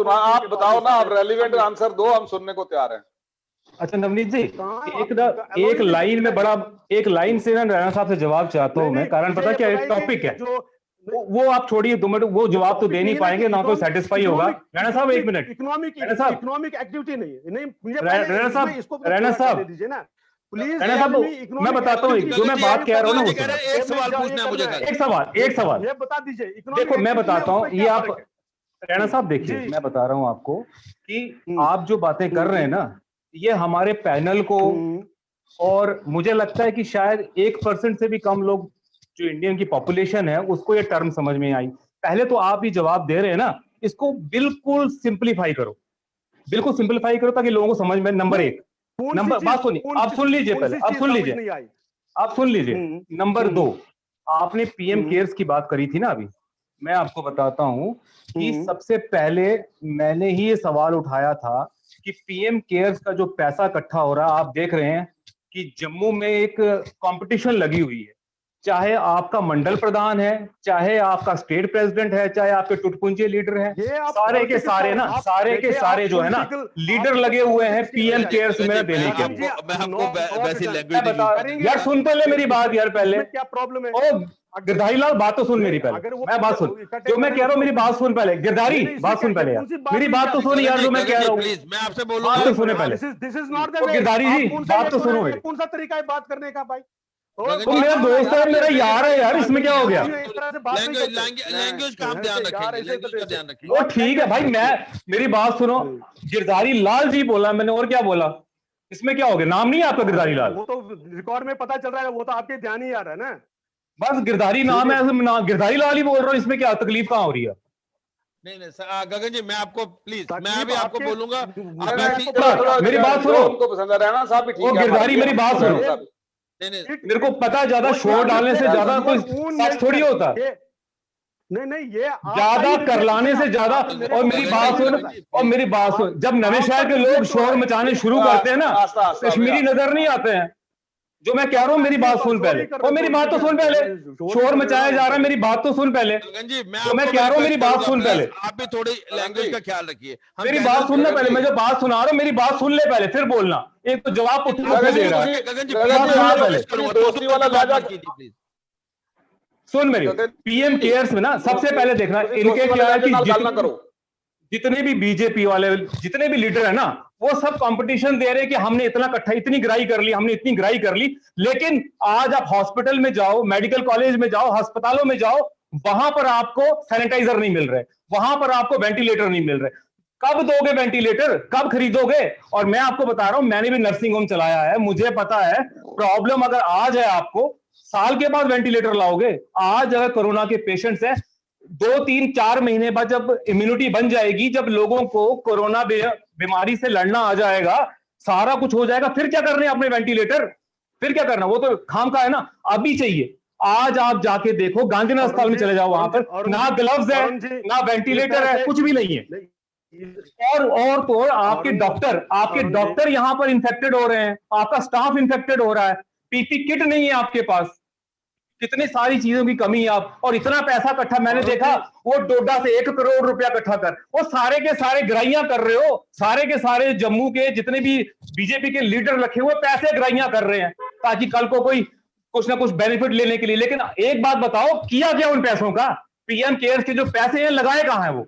बताओ ना, आप रेलिवेंट आंसर दो, हम सुनने को तैयार हैं।
अच्छा नवनीत जी, एक लाइन में बड़ा, एक लाइन से ना रैना साहब से जवाब चाहता हूँ मैं, कारण पता क्या है, टॉपिक है वो आप छोड़िए 2 मिनट, वो जवाब तो दे नहीं पाएंगे, ना कोई सेटिस्फाई होगा। रैना साहब 1 मिनट,
इकोनॉमिक एक्टिविटी नहीं
रैना साहब दीजिए ना प्लीज। रैना साहब मैं बताता हूँ, जो मैं बात कह रहा हूँ ना,
एक सवाल पूछना है मुझे,
एक सवाल ये बता दीजिए।
देखो मैं बताता हूँ, ये आप रैना साहब देखिए, मैं बता रहा हूँ आपको कि आप जो बातें कर रहे हैं ना, ये हमारे पैनल को और मुझे लगता है कि शायद 1% से भी कम लोग जो इंडियन की पॉपुलेशन है उसको ये टर्म समझ में आई। पहले तो आप ही जवाब दे रहे हैं ना, इसको बिल्कुल सिंप्लीफाई करो, बिल्कुल सिंप्लीफाई करो ताकि लोगों को समझ में। नंबर एक, नंबर बात सुनिए, आप सुन लीजिए पहले, आप सुन लीजिए, आप सुन लीजिए। नंबर 2, आपने पीएम केयर्स की बात करी थी ना अभी, मैं आपको बताता हूं कि सबसे पहले मैंने ही ये सवाल उठाया था कि पीएम केयर्स का जो पैसा इकट्ठा हो रहा है, आप देख रहे हैं कि जम्मू में एक कंपटीशन लगी हुई है, चाहे आपका मंडल प्रधान है, चाहे आपका स्टेट प्रेसिडेंट है, चाहे आपके टुटपुंजे लीडर हैं, सारे के सारे ना, सारे के सारे जो है ना लीडर लगे हुए हैं पीएम केयर्स में देने के लिए।
मैं आपको वैसी लैंग्वेज
यार सुन पहले मेरी बात यार, पहले
क्या प्रॉब्लम है?
ओ गिरधारी लाल बात तो सुन मेरी पहले, मैं बात सुन, जो मैं कह रहा हूँ मेरी बात सुन पहले, गिरधारी बात सुन पहले यार, मेरी बात तो सुन यार, जो मैं कह रहा हूँ
मैं आपसे बोलूंगा,
बात तो सुने पहले।
This is not the way.
Girdhari ji बात तो सुनो,
कौन सा तरीका है बात करने का भाई?
तुम मेरा दोस्त है, मेरा यार है यार, इसमें क्या हो गया?
लैंग्वेज का हम ध्यान रखेंगे, लैंग्वेज का ध्यान रखेंगे।
वो ठीक है भाई, मैं मेरी बात सुनो, गिरधारी लाल जी बोला मैंने, और क्या बोला? इसमें क्या हो गया? नाम नहीं है आपका गिरधारी लाल?
वो तो रिकॉर्ड में पता चल रहा है, वो तो आपके ध्यान ही आ रहा है ना।
बस गिरधारी नाम है, गिरधारी लाल ही बोल रहा हूँ, इसमें क्या तकलीफ कहाँ हो रही है?
नहीं गगन जी, मैं आपको प्लीज, मैं अभी आपको बोलूंगा,
मेरी बात सुनो,
उनको पसंद है ना साहब, ठीक है
गिरधारी मेरी बात सुनो। मेरे को पता है ज्यादा शोर डालने से ज्यादा कोई सच थोड़ी होता,
नहीं ये
ज्यादा करलाने से ज्यादा। और मेरी बात सुन, और मेरी बात सुन, जब नवे शहर के लोग शोर मचाने शुरू करते हैं ना, कश्मीरी नजर नहीं आते हैं। जो मैं कह रहा हूँ मेरी बात सुन पहले, और मेरी बात तो सुन पहले, शोर मचाया जा रहा है, मेरी बात तो सुन पहले, जो मैं कह रहा हूँ मेरी बात सुन पहले।
आप भी थोड़ी लैंग्वेज का ख्याल रखिए,
मेरी बात सुनना पहले, मैं जो बात सुना रहा हूँ मेरी बात सुन ले पहले, फिर बोलना। एक तो जवाब दे रहा है, सुन मेरी। पीएम केयर्स में ना सबसे पहले देखना इनके क्या है कि जितने भी बीजेपी वाले, जितने भी लीडर है ना, वो सब कंपटीशन दे रहे हैं कि हमने इतना इकट्ठा, इतनी गिराई कर ली, हमने इतनी गिराई कर ली। लेकिन आज आप हॉस्पिटल में जाओ, मेडिकल कॉलेज में जाओ, अस्पतालों में जाओ, वहां पर आपको सैनिटाइजर नहीं मिल रहे, वहां पर आपको वेंटिलेटर नहीं मिल रहे। कब दोगे वेंटिलेटर, कब खरीदोगे? और मैं आपको बता रहा हूं, मैंने भी नर्सिंग होम चलाया है, मुझे पता है प्रॉब्लम अगर आज है आपको, साल के बाद वेंटिलेटर लाओगे। आज अगर कोरोना के पेशेंट्स हैं, 2, 3, 4 महीने बाद जब इम्यूनिटी बन जाएगी, जब लोगों को कोरोना बीमारी से लड़ना आ जाएगा, सारा कुछ हो जाएगा, फिर क्या करने अपने वेंटिलेटर? फिर क्या करना? वो तो खाम का है ना, अभी चाहिए। आज आप जाके देखो, गांधीनगर अस्पताल में चले जाओ, वहां पर ना ग्लव्स है, ना वेंटिलेटर है, कुछ भी नहीं है। और तो आपके डॉक्टर यहाँ पर इन्फेक्टेड हो रहे हैं, आपका स्टाफ इन्फेक्टेड हो रहा है, पीपी किट नहीं है आपके पास, कितनी सारी चीजों की कमी है आप। और इतना पैसा इकट्ठा मैंने देखा, वो डोडा से 1 करोड़ रुपया इकट्ठा कर, वो सारे के सारे गिराइयां कर रहे हो, सारे के सारे जम्मू के जितने भी बीजेपी के लीडर रखे हुए पैसे गिराइयां कर रहे हैं, ताकि कल को कोई कुछ ना कुछ बेनिफिट लेने के लिए। लेकिन एक बात बताओ, किया क्या उन पैसों का? पीएम केयर्स के जो पैसे हैं, लगाए कहां है वो?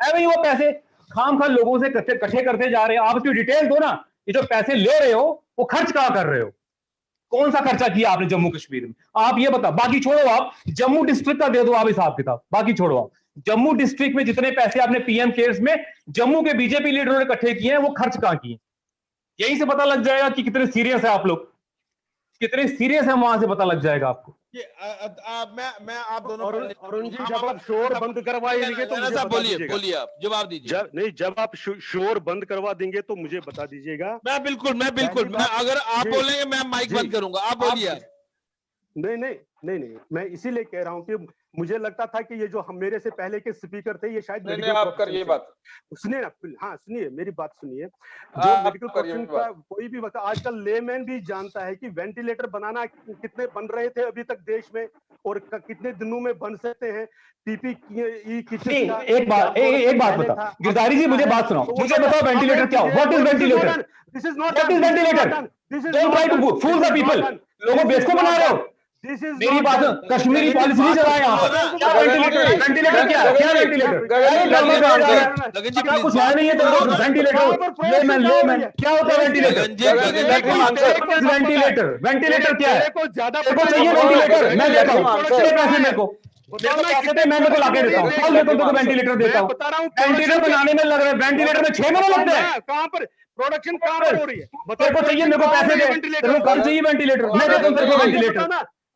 है नहीं, वो पैसे खाम खा लोगों से इकट्ठे करते जा रहे हैं। आप उसकी डिटेल दो ना, ये जो पैसे ले रहे हो वो खर्च कहां कर रहे हो? कौन सा खर्चा किया आपने जम्मू कश्मीर में? आप ये बताओ। बाकी छोड़ो, आप जम्मू डिस्ट्रिक्ट का दे दो आप हिसाब किताब, बाकी छोड़ो आप। जम्मू डिस्ट्रिक्ट में जितने पैसे आपने पीएम केयर्स में जम्मू के बीजेपी लीडरों ने इकट्ठे किए हैं, वो खर्च कहां किए? यहीं से पता लग जाएगा कि कितने सीरियस है आप लोग, कितने सीरियस है, वहां से पता लग जाएगा आपको।
मैं आप दोनों,
अरुण जी, जब आप शोर बंद करवा देंगे तो मुझे
बोलिए, आप जवाब दीजिए।
जब आप शोर बंद करवा देंगे तो मुझे बता दीजिएगा।
मैं बिल्कुल मैं अगर आप बोलेंगे मैं माइक बंद करूंगा, आप बोलिए।
नहीं, मैं इसीलिए कह रहा हूँ कि मुझे लगता था कि ये जो हम मेरे से पहले के स्पीकर थे, ये शायद
नहीं आप करिए बात,
सुनिए ना, हाँ सुनिए, मेरी बात सुनिए। जो मेडिकल प्रोफेशन का कोई भी बता, आजकल लेमैन भी जानता है कि वेंटिलेटर बनाना कितने बन रहे थे अभी तक देश में, और कितने दिनों में बन सकते हैं। पीपीई कितने,
एक बात बता गिरधारी जी, मुझे बात सुनाओ, मुझे बताओ वेंटिलेटर क्या हो? What is ventilator?
This is not
ventilator. Don't try to fool the people. लोगों बेवकूफ बना रहे हो। मेरी बात, कश्मीरी पॉलिसी नहीं चलाए यहाँ पर। क्या वेंटिलेटर क्या है? क्या वेंटिलेटर? क्या कुछ है नहीं है तो वेंटिलेटर, लेमैन क्या होता है वेंटिलेटर? वेंटिलेटर क्या है? मेरे को चाहिए वेंटिलेटर, मैं देता हूँ पैसे, मेरे को पैसे थे, मैं मेरे को लाके देता हूँ, कल देखो तो वेंटिलेटर देता हूँ। वेंटिलेटर बनाने में लग रहा है, वेंटिलेटर में 6 महीने लगते हैं।
कहाँ पर प्रोडक्शन कहाँ पर हो रही है?
तेरे को चाहिए, मेरे को पैसे दे, तेरे को कल चाहिए वेंटिलेटर, मैं देता हूँ तेरे को वेंटिलेटर।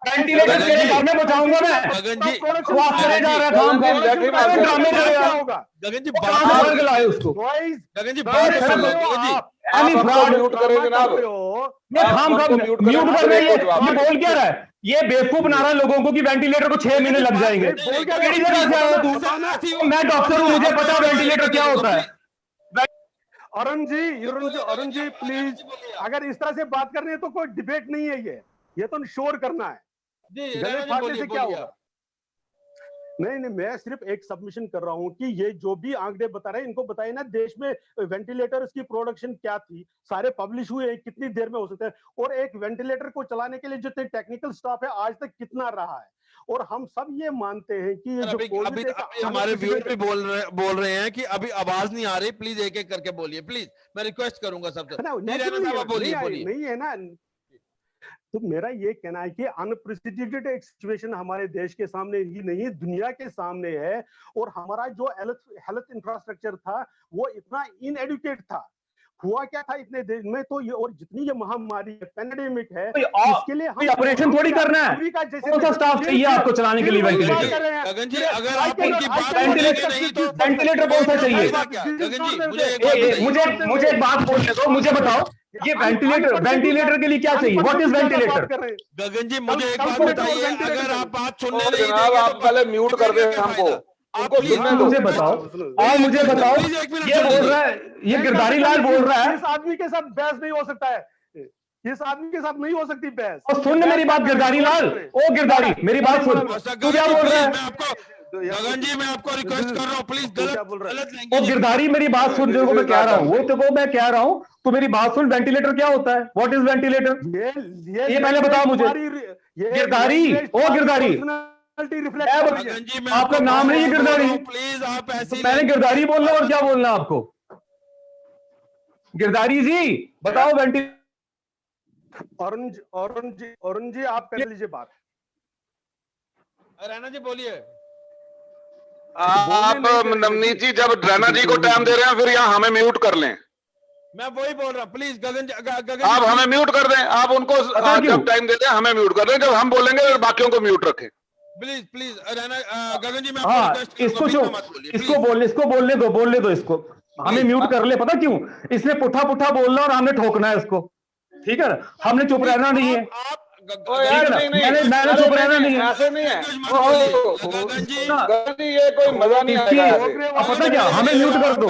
वेंटिलेटर तेरे घर में पहुंचाऊंगा मैं।
गगन जी,
बकवास करे जा रहा है, काम कर ड्रामे करेगा।
गगन जी
कहाँ से भर के लाए उसको?
गगन जी बात तो सुन लो गगन जी।
एनी फ्रॉड
म्यूट करें जनाब,
ये खाम का म्यूट कर रहे हैं। ये बोल क्या रहा है? ये बेवकूफ बना रहा है लोगों को कि वेंटिलेटर को 6 महीने लग जाएंगे। केड़ी जगह से आया तू? मैं डॉक्टर हूँ, मुझे पता वेंटिलेटर क्या होता है।
अरुण जी प्लीज, अगर इस तरह से बात करनी है तो कोई डिबेट नहीं है, ये तो शोर करना है। गले फाड़ने से क्या होगा? नहीं, मैं सिर्फ एक सबमिशन कर रहा हूं कि ये जो भी आंकड़े बता रहे हैं इनको बताइए ना, देश में वेंटिलेटर्स की प्रोडक्शन क्या थी, सारे पब्लिश हुए हैं, कितनी देर में हो सकते हैं, और एक वेंटिलेटर को चलाने के लिए जितने टेक्निकल स्टाफ है आज तक कितना रहा है। और हम सब ये मानते हैं कि ये जो
अभी हमारे व्यूअर भी बोल रहे हैं कि अभी आवाज नहीं आ रही, प्लीज एक एक करके बोलिए, प्लीज मैं रिक्वेस्ट करूंगा सबसे। बोलिए
नहीं है ना। तो मेरा ये कहना है कि अनप्रेसिडेंटेड एक सिचुएशन हमारे देश के सामने ही नहीं दुनिया के सामने है, और हमारा जो हेल्थ इंफ्रास्ट्रक्चर था वो इतना इनएडुकेट था। हुआ क्या था इतने देश में, तो ये और जितनी ये महामारी है, पैंडेमिक है, इसके लिए हम
ऑपरेशन थोड़ी करना है। कौन सा स्टाफ चाहिए आपको चलाने के लिए वेंटिलेटर?
गगन जी अगर आप उनकी बात
वेंटिलेटर कौन सा चाहिए?
गगन जी
मुझे एक बात बोलने दो, मुझे बताओ ये वेंटिलेटर के लिए क्या चाहिए? What is ventilator?
Gagan ji मुझे एक बात बताइए, अगर आप बात सुनने नहीं
जनाब आप पहले म्यूट कर दे हमको,
मुझे बताओ ये बोल रहा है, ये गिरधारी लाल बोल रहा है
इस आदमी के साथ बहस नहीं हो सकता है, इस आदमी के साथ नहीं हो सकती बहस।
और सुन मेरी बात गिरधारी लाल, ओ गिरधारी मेरी बात सुन, तू क्या बोल रहा है?
गगन जी मैं आपको रिक्वेस्ट कर रहा हूँ, प्लीज गलत
ओ गिरधारी मेरी बात सुन, जो मैं कह रहा हूँ वो तो मैं कह रहा हूँ, तो मेरी बात सुन। वेंटिलेटर क्या होता है? What is ventilator? ये पहले बताओ मुझे गिरधारी, ओ गिरधारी, आपका नाम नहीं है गिरधारी,
प्लीज आप ऐसे
मैंने गिरधारी बोलना और क्या बोलना आपको? गिरधारी जी बताओ वेंटिलेटर।
अरुण जी आप कर लीजिए बात।
रैना जी बोलिए।
आप नवनीत जी जब रैना जी को टाइम दे रहे हैं फिर यहाँ हमें म्यूट कर लें।
मैं वही बोल रहा हूँ, प्लीज गगन
आप हमें म्यूट कर दें, आप उनको जब टाइम देते हैं हमें म्यूट कर दें, जब हम बोलेंगे फिर बाकियों को म्यूट रखें।
प्लीज रैना गगन जी मैं
इसको बोलने दो इसको, हमें म्यूट कर ले। पता क्यों? इसने पुठा बोलना और हमने ठोकना है इसको, ठीक है? हमने चुप रहना नहीं है, मैंने चुप रहना नहीं है।
ऐसे नहीं है ये कोई मजा नहीं आएगा।
पता क्या, हमें म्यूट कर दो,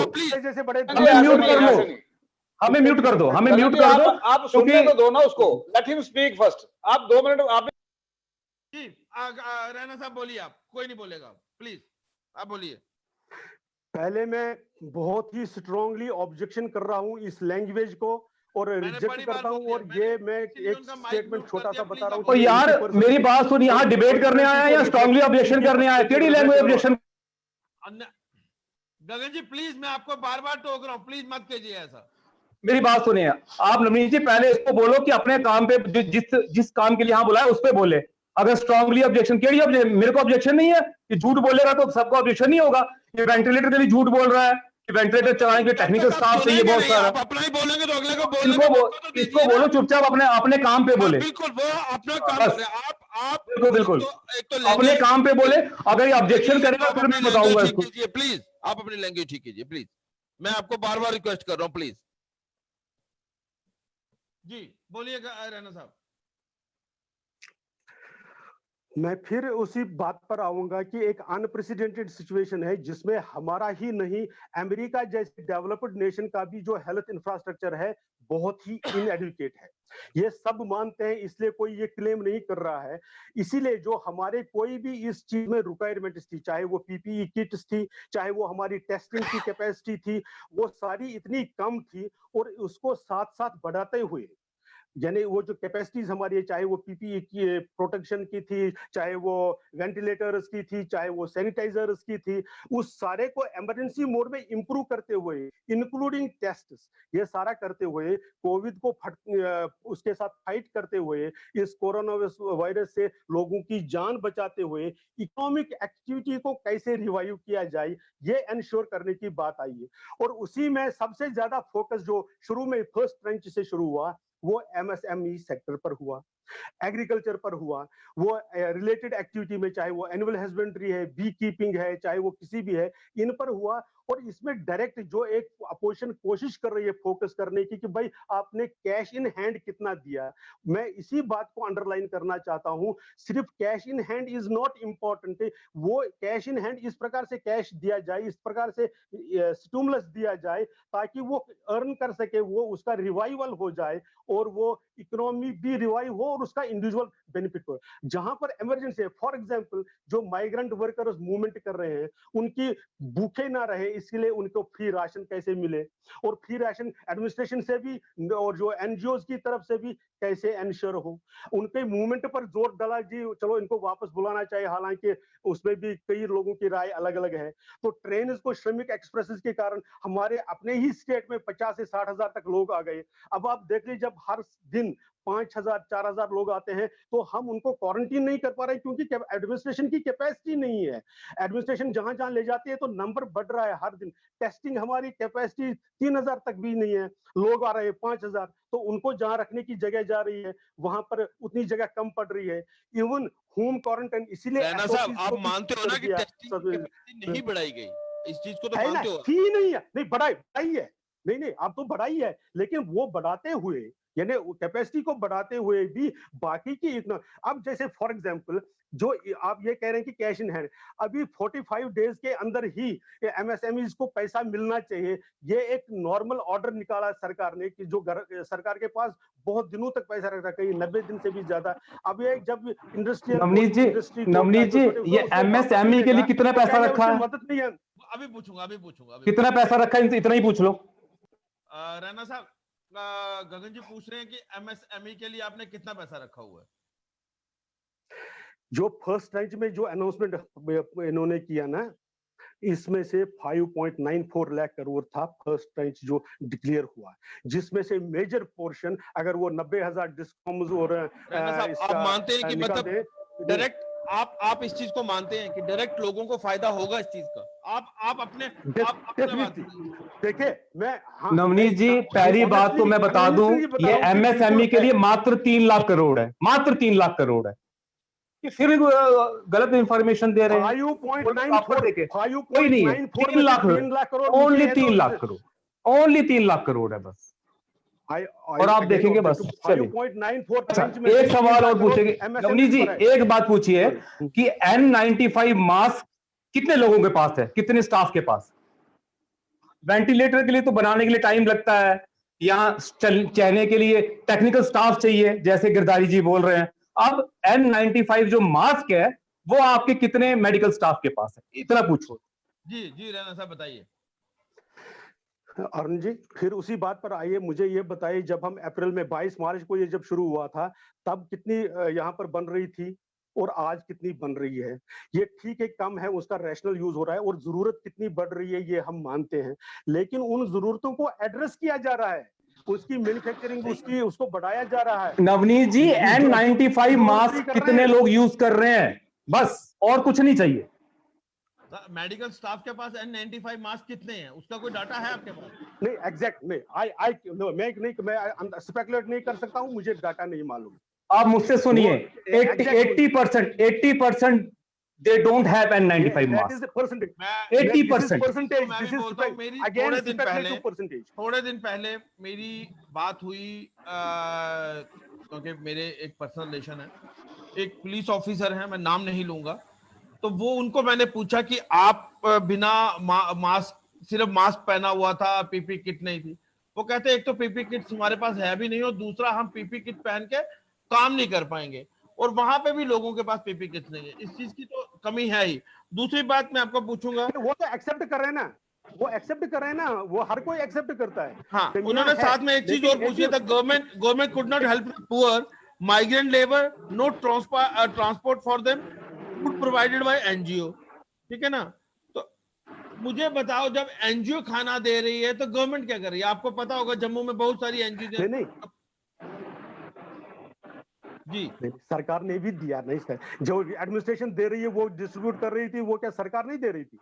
हमें म्यूट कर दो।
आप सुनने तो दो ना उसको, लेट हिम स्पीक फर्स्ट। आप 2 मिनट आप
रैना साहब बोलिए, आप कोई नहीं बोलेगा, प्लीज आप बोलिए।
पहले मैं बहुत ही स्ट्रांगली ऑब्जेक्शन कर रहा हूं इस लैंग्वेज को और रिजेक्ट करता हूं, और ये मैं एक स्टेटमेंट छोटा सा बता रहा हूं।
यार मेरी बात सुन, यहाँ डिबेट करने आया या स्ट्रांगली ऑब्जेक्शन करने आया? केड़ी language objection?
Gagan ji please मैं आपको बार टोक रहा हूँ, प्लीज मत कीजिए ऐसा।
मेरी बात सुनिए आप नवनीत जी, पहले इसको बोलो कि अपने काम पे जिस काम के लिए यहाँ बुलाया उस पे बोले। अगर स्ट्रांगली ऑब्जेक्शन, केड़ी ऑब्जेक्शन? मेरे को ऑब्जेक्शन नहीं है कि झूठ बोलेगा तो सबको ऑब्जेक्शन नहीं होगा। ये वेंटिलेटर के लिए झूठ बोल रहा है कि वेंटिलेटर चलाने के टेक्निकल स्टाफ चाहिए बहुत सारा।
आप अपना ही बोलेंगे तो अगले को बोलेंगे,
इसको बोलो चुपचाप अपने काम पे बोले।
बिल्कुल वो अपना काम, आप
बिल्कुल अपने काम पे बोले। अगर ये ऑब्जेक्शन करेगा फिर मैं बताऊंगा इसको।
प्लीज आप अपनी लैंग्वेज ठीक कीजिए, प्लीज मैं आपको बार रिक्वेस्ट कर रहा हूँ, प्लीज जी बोलिएगा रैना साहब।
मैं फिर उसी बात पर आऊंगा कि एक अनप्रेसिडेंटेड सिचुएशन है जिसमें हमारा ही नहीं, अमेरिका जैसे डेवलप्ड नेशन का भी जो हेल्थ इंफ्रास्ट्रक्चर है बहुत ही इनएडुकेट है। ये सब मानते हैं, इसलिए कोई ये क्लेम नहीं कर रहा है। इसीलिए जो हमारे कोई भी इस चीज में रिक्वायरमेंट्स थी, चाहे वो पीपीई किट्स थी, चाहे वो हमारी टेस्टिंग की कैपेसिटी थी, वो सारी इतनी कम थी, और उसको साथ साथ बढ़ाते हुए यानी वो जो कैपेसिटीज हमारी है, चाहे वो पीपीई की प्रोटेक्शन की थी, चाहे वो वेंटिलेटर्स की थी, चाहे वो सैनिटाइजर्स की थी, उस सारे को इमरजेंसी मोड में इंप्रूव करते हुए, इंक्लूडिंग टेस्ट, ये सारा करते हुए, कोविड को उसके साथ फाइट करते हुए, इस कोरोना वायरस से लोगों की जान बचाते हुए इकोनॉमिक एक्टिविटी को कैसे रिवाइव किया जाए, ये एंश्योर करने की बात आई है। और उसी में सबसे ज्यादा फोकस जो शुरू में फर्स्ट ट्रेंच से शुरू हुआ, वो एमएसएमई सेक्टर पर हुआ, एग्रीकल्चर पर हुआ, वो रिलेटेड एक्टिविटी में, चाहे वो एनिमल हस्बेंड्री है, बी कीपिंग है, चाहे वो किसी भी है, इन पर हुआ। और इसमें डायरेक्ट जो एक अपोजिशन कोशिश कर रही है फोकस करने की कि भाई आपने कैश इन हैंड कितना दिया, मैं इसी बात को अंडरलाइन करना चाहता हूं, सिर्फ cash in hand is not important, वो कैश इन हैंड इस प्रकार से कैश दिया जाए, इस प्रकार से स्टिमुलस दिया जाए ताकि वो अर्न कर सके, वो उसका रिवाइवल हो जाए और वो इकोनॉमी भी रिवाइव हो और उसका इंडिविजुअल बेनिफिट हो। जहां पर इमरजेंसी है, फॉर एग्जांपल जो माइग्रेंट वर्कर्स मूवमेंट कर रहे हैं, उनकी भूखे ना रहे, इसलिए उनको फ्री राशन कैसे मिले, और फ्री राशन एडमिनिस्ट्रेशन से भी और जो एनजीओ की तरफ से भी कैसे एंश्योर हो। उनके मूवमेंट पर जोर डाला जी चलो इनको वापस बुलाना चाहिए, हालांकि उसमें भी कई लोगों की राय अलग अलग है। तो ट्रेन को श्रमिक एक्सप्रेसेस के कारण हमारे अपने ही स्टेट में 50 से 60 हजार तक लोग आ गए। अब आप देख लीजिए, जब हर दिन 5,000 4,000 लोग आते हैं तो हम उनको क्वारंटीन नहीं कर पा रहे क्योंकि एडमिनिस्ट्रेशन की कैपेसिटी नहीं है। एडमिनिस्ट्रेशन जहां जहां ले जाती है तो नंबर बढ़ रहा है हर दिन। टेस्टिंग हमारी कैपेसिटी 3,000 तक भी नहीं है, लोग आ रहे हैं 5,000, तो उनको जहां रखने की जगह जा रही है वहां पर उतनी जगह कम पड़ रही है। इवन होम क्वारंटाइन, इसीलिए
रैना साहब आप मानते हो ना कि टेस्टिंग की कैपेसिटी नहीं बढ़ाई गई, इस चीज को तो मानते हो?
थी नहीं है, नहीं बढ़ाई है, नहीं अब तो बढ़ाई है, लेकिन वो बढ़ाते हुए, यानी कैपेसिटी को बढ़ाते हुए भी बाकी की अब जैसे फॉर एग्जांपल जो आप ये कह रहे हैं कि कैश इन हैंड, अभी 45 डेज के अंदर ही एमएसएमईज को पैसा मिलना चाहिए, ये एक नॉर्मल ऑर्डर निकाला सरकार ने कि जो सरकार के पास बहुत दिनों तक पैसा रखा, कहीं 90 दिन से भी ज्यादा। अब ये जब इंडस्ट्रियल
नवनीत जी ये एमएसएमई के लिए कितना पैसा रखा है?
मदद नहीं है, अभी पूछूंगा
कितना पैसा रखा है, इतना ही पूछ लो।
रैना साहब, गगन जी पूछ रहे हैं कि एमएसएमई के लिए आपने कितना पैसा रखा हुआ है?
जो फर्स्ट ट्रेंच में जो अनाउंसमेंट इन्होंने किया ना, इसमें से 5.94 लाख करोड़ था फर्स्ट ट्रेंच जो डिक्लेयर हुआ, जिसमें से मेजर पोर्शन अगर वो 90,000 डिस्कॉम्स और
आप मानते हैं कि मतलब डायरेक्ट आप इस चीज को मानते हैं कि डायरेक्ट लोगों को फायदा होगा इस चीज का? आप अपने
देखिए मैं
नवनीत जी पहली बात तो मैं बता दूं, ये एमएसएमई के लिए मात्र 3 लाख करोड़ है, मात्र 3 लाख करोड़ है। फिर गलत इंफॉर्मेशन दे रहे हैं।
5.94
कोई नहीं है, 3 लाख करोड़, ओनली 3 लाख करोड़, ओनली 3 लाख करोड़ है बस। और आप देखेंगे बस। चलिए एक सवाल और पूछेंगे नवनीत जी, एक बात पूछिए कि N95 मास्क कितने लोगों के पास है, कितने स्टाफ के पास? वेंटिलेटर के लिए तो बनाने के लिए टाइम लगता है, यहाँ चलने के लिए टेक्निकल स्टाफ चाहिए, जैसे गिरधारी जी बोल रहे हैं। अब N95 जो मास्क है वो आपके कितने मेडिकल स्टाफ के पास है, इतना पूछो।
जी रैना साहब बताइए।
अरुण जी फिर उसी बात पर आइए, मुझे ये बताइए, जब हम अप्रैल में 22 मार्च को ये जब शुरू हुआ था तब कितनी यहाँ पर बन रही थी और आज कितनी बन रही है? ये ठीक है कम है, उसका रैशनल यूज हो रहा है, और जरूरत कितनी बढ़ रही है ये हम मानते हैं, लेकिन उन जरूरतों को एड्रेस किया जा रहा है, उसकी मैन्युफैक्चरिंग उसको बढ़ाया जा रहा है।
नवनीत जी N95 मास्क कितने लोग यूज कर रहे हैं, बस और कुछ नहीं चाहिए।
मेडिकल स्टाफ के पास N95 मास्क कितने हैं उसका कोई डाटा है आपके पास?
नहीं एग्जैक्ट नहीं, मैं स्पेकुलेट नहीं कर सकता हूं, मुझे डाटा नहीं मालूम।
आप मुझसे सुनिए, 80% they don't have N95 mask. 80%.
थोड़े दिन पहले मेरी बात हुई, क्योंकि मेरे एक पर्सनल रिलेशन है, एक पुलिस ऑफिसर है, मैं नाम नहीं लूंगा, तो वो उनको मैंने पूछा कि आप बिना मास्क, सिर्फ मास्क पहना हुआ था, पीपी किट नहीं थी। वो कहते एक तो पीपी किट हमारे पास है भी नहीं, और दूसरा हम पीपी किट पहन के काम नहीं कर पाएंगे, और वहां पे भी लोगों के पास पीपी किट नहीं है। इस चीज की तो कमी है ही। दूसरी बात मैं आपको पूछूंगा,
वो तो एक्सेप्ट कर रहे हैं ना, वो एक्सेप्ट कर रहे हैं ना, वो हर कोई एक्सेप्ट करता है।
हाँ,
कमियां
उन्होंने
है,
साथ में एक चीज
लेकिन
और पूछी था, government could not help poor migrant labour, no transport for them, food provided by NGO. ठीक है ना? तो मुझे बताओ, जब एनजीओ खाना दे रही है तो गवर्नमेंट क्या कर रही है? आपको पता होगा जम्मू में बहुत सारी एनजीओ
नहीं
जी।
सरकार ने भी दिया नहीं सर, जो एडमिनिस्ट्रेशन दे रही है वो डिस्ट्रीब्यूट कर रही थी, वो क्या सरकार नहीं दे रही थी?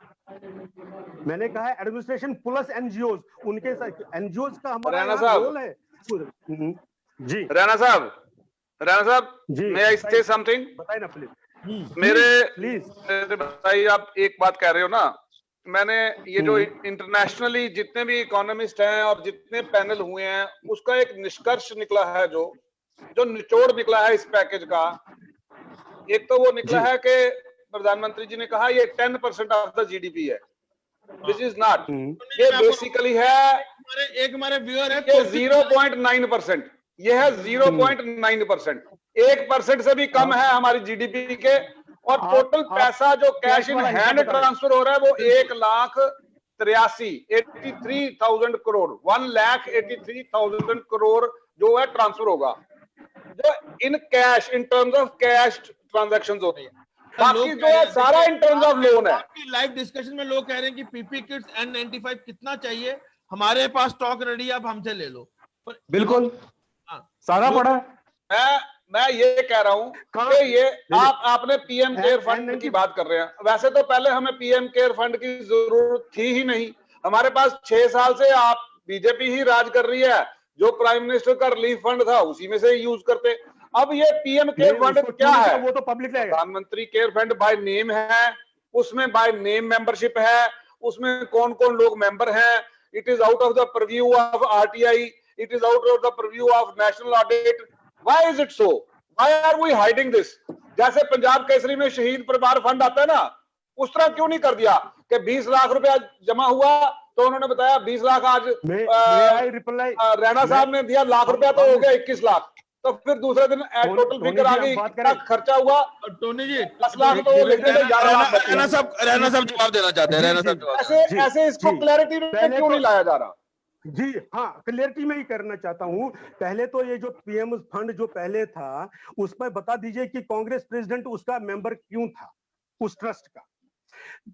मैंने कहा है एडमिनिस्ट्रेशन प्लस एनजीओ, उनके एनजीओ का हमारा
रैना
यहाँ
साहब।
रोल है। जी
राणा साहब,
जी
may I say something?
बताइए ना प्लीज।
मेरे भाई, आप एक बात कह रहे हो ना, मैंने ये जो इंटरनेशनली जितने भी इकोनॉमिस्ट हैं और जितने पैनल हुए हैं, उसका एक निष्कर्ष निकला है, जो निचोड़ निकला है इस पैकेज का। एक तो वो निकला है कि प्रधानमंत्री जी ने कहा ये 10% ऑफ द जीडीपी है, विच इज नॉट। ये बेसिकली है,
एक हमारे व्यूअर है,
ये 0.9%, ये है 0.9%, 1% से भी कम है हमारी जीडीपी के। और टोटल पैसा जो कैश इन हैंड ट्रांसफर हो रहा है वो 1,83,000 करोड़, 1,83,000 करोड़ जो है ट्रांसफर होगा, जो in cash, in terms of cash transactions हो रही है। बाकी जो है सारा इन टर्म्स ऑफ लोन है।
लाइव डिस्कशन में लोग कह रहे हैं कि पीपी किट्स N95 कितना चाहिए, हमारे पास स्टॉक रेडी, आप हमसे ले लो।
बिल्कुल सारा पड़ा है।
मैं ये कह रहा हूं कि ये आपने पीएम केयर फंड की बात कर रहे हैं। वैसे तो पहले हमें पीएम केयर फंड की जरूरत थी ही नहीं। हमारे पास 6 साल से आप बीजेपी ही राज कर रही है, जो प्राइम मिनिस्टर का रिलीफ फंड था उसी में से यूज करते। अब ये पीएम केयर फंड क्या है?
वो तो पब्लिक
प्रधानमंत्री केयर फंड बाय नेम है, उसमें बाय नेम मेंबरशिप है, उसमें कौन कौन लोग मेंबर हैं। It is out of the preview of RTI, it is out of the preview of national audit. Why is it so? Why are we hiding this? जैसे पंजाब केसरी में शहीद परिवार फंड आता है ना, उस तरह क्यों नहीं कर दिया कि 20 लाख रुपया जमा हुआ तो उन्होंने बताया 20 लाख आज रैना साहब ने दिया, लाख रुपया तो हो गया 21 लाख। तो फिर दूसरे दिन टोटल फिगर आ गई, कितना खर्चा हुआ।
टोनी जी
10 लाख तो वो लिख देते, 11 लाख।
रैना साहब जवाब देना चाहते हैं। रैना साहब
ऐसे इसको क्लैरिटी में क्यों नहीं लाया जा रहा?
जी हाँ, क्लियरिटी में ही करना चाहता हूँ। पहले तो ये जो पीएम फंड जो पहले था, उस पर बता दीजिए कि कांग्रेस प्रेसिडेंट उसका मेंबर क्यों था, उस ट्रस्ट का।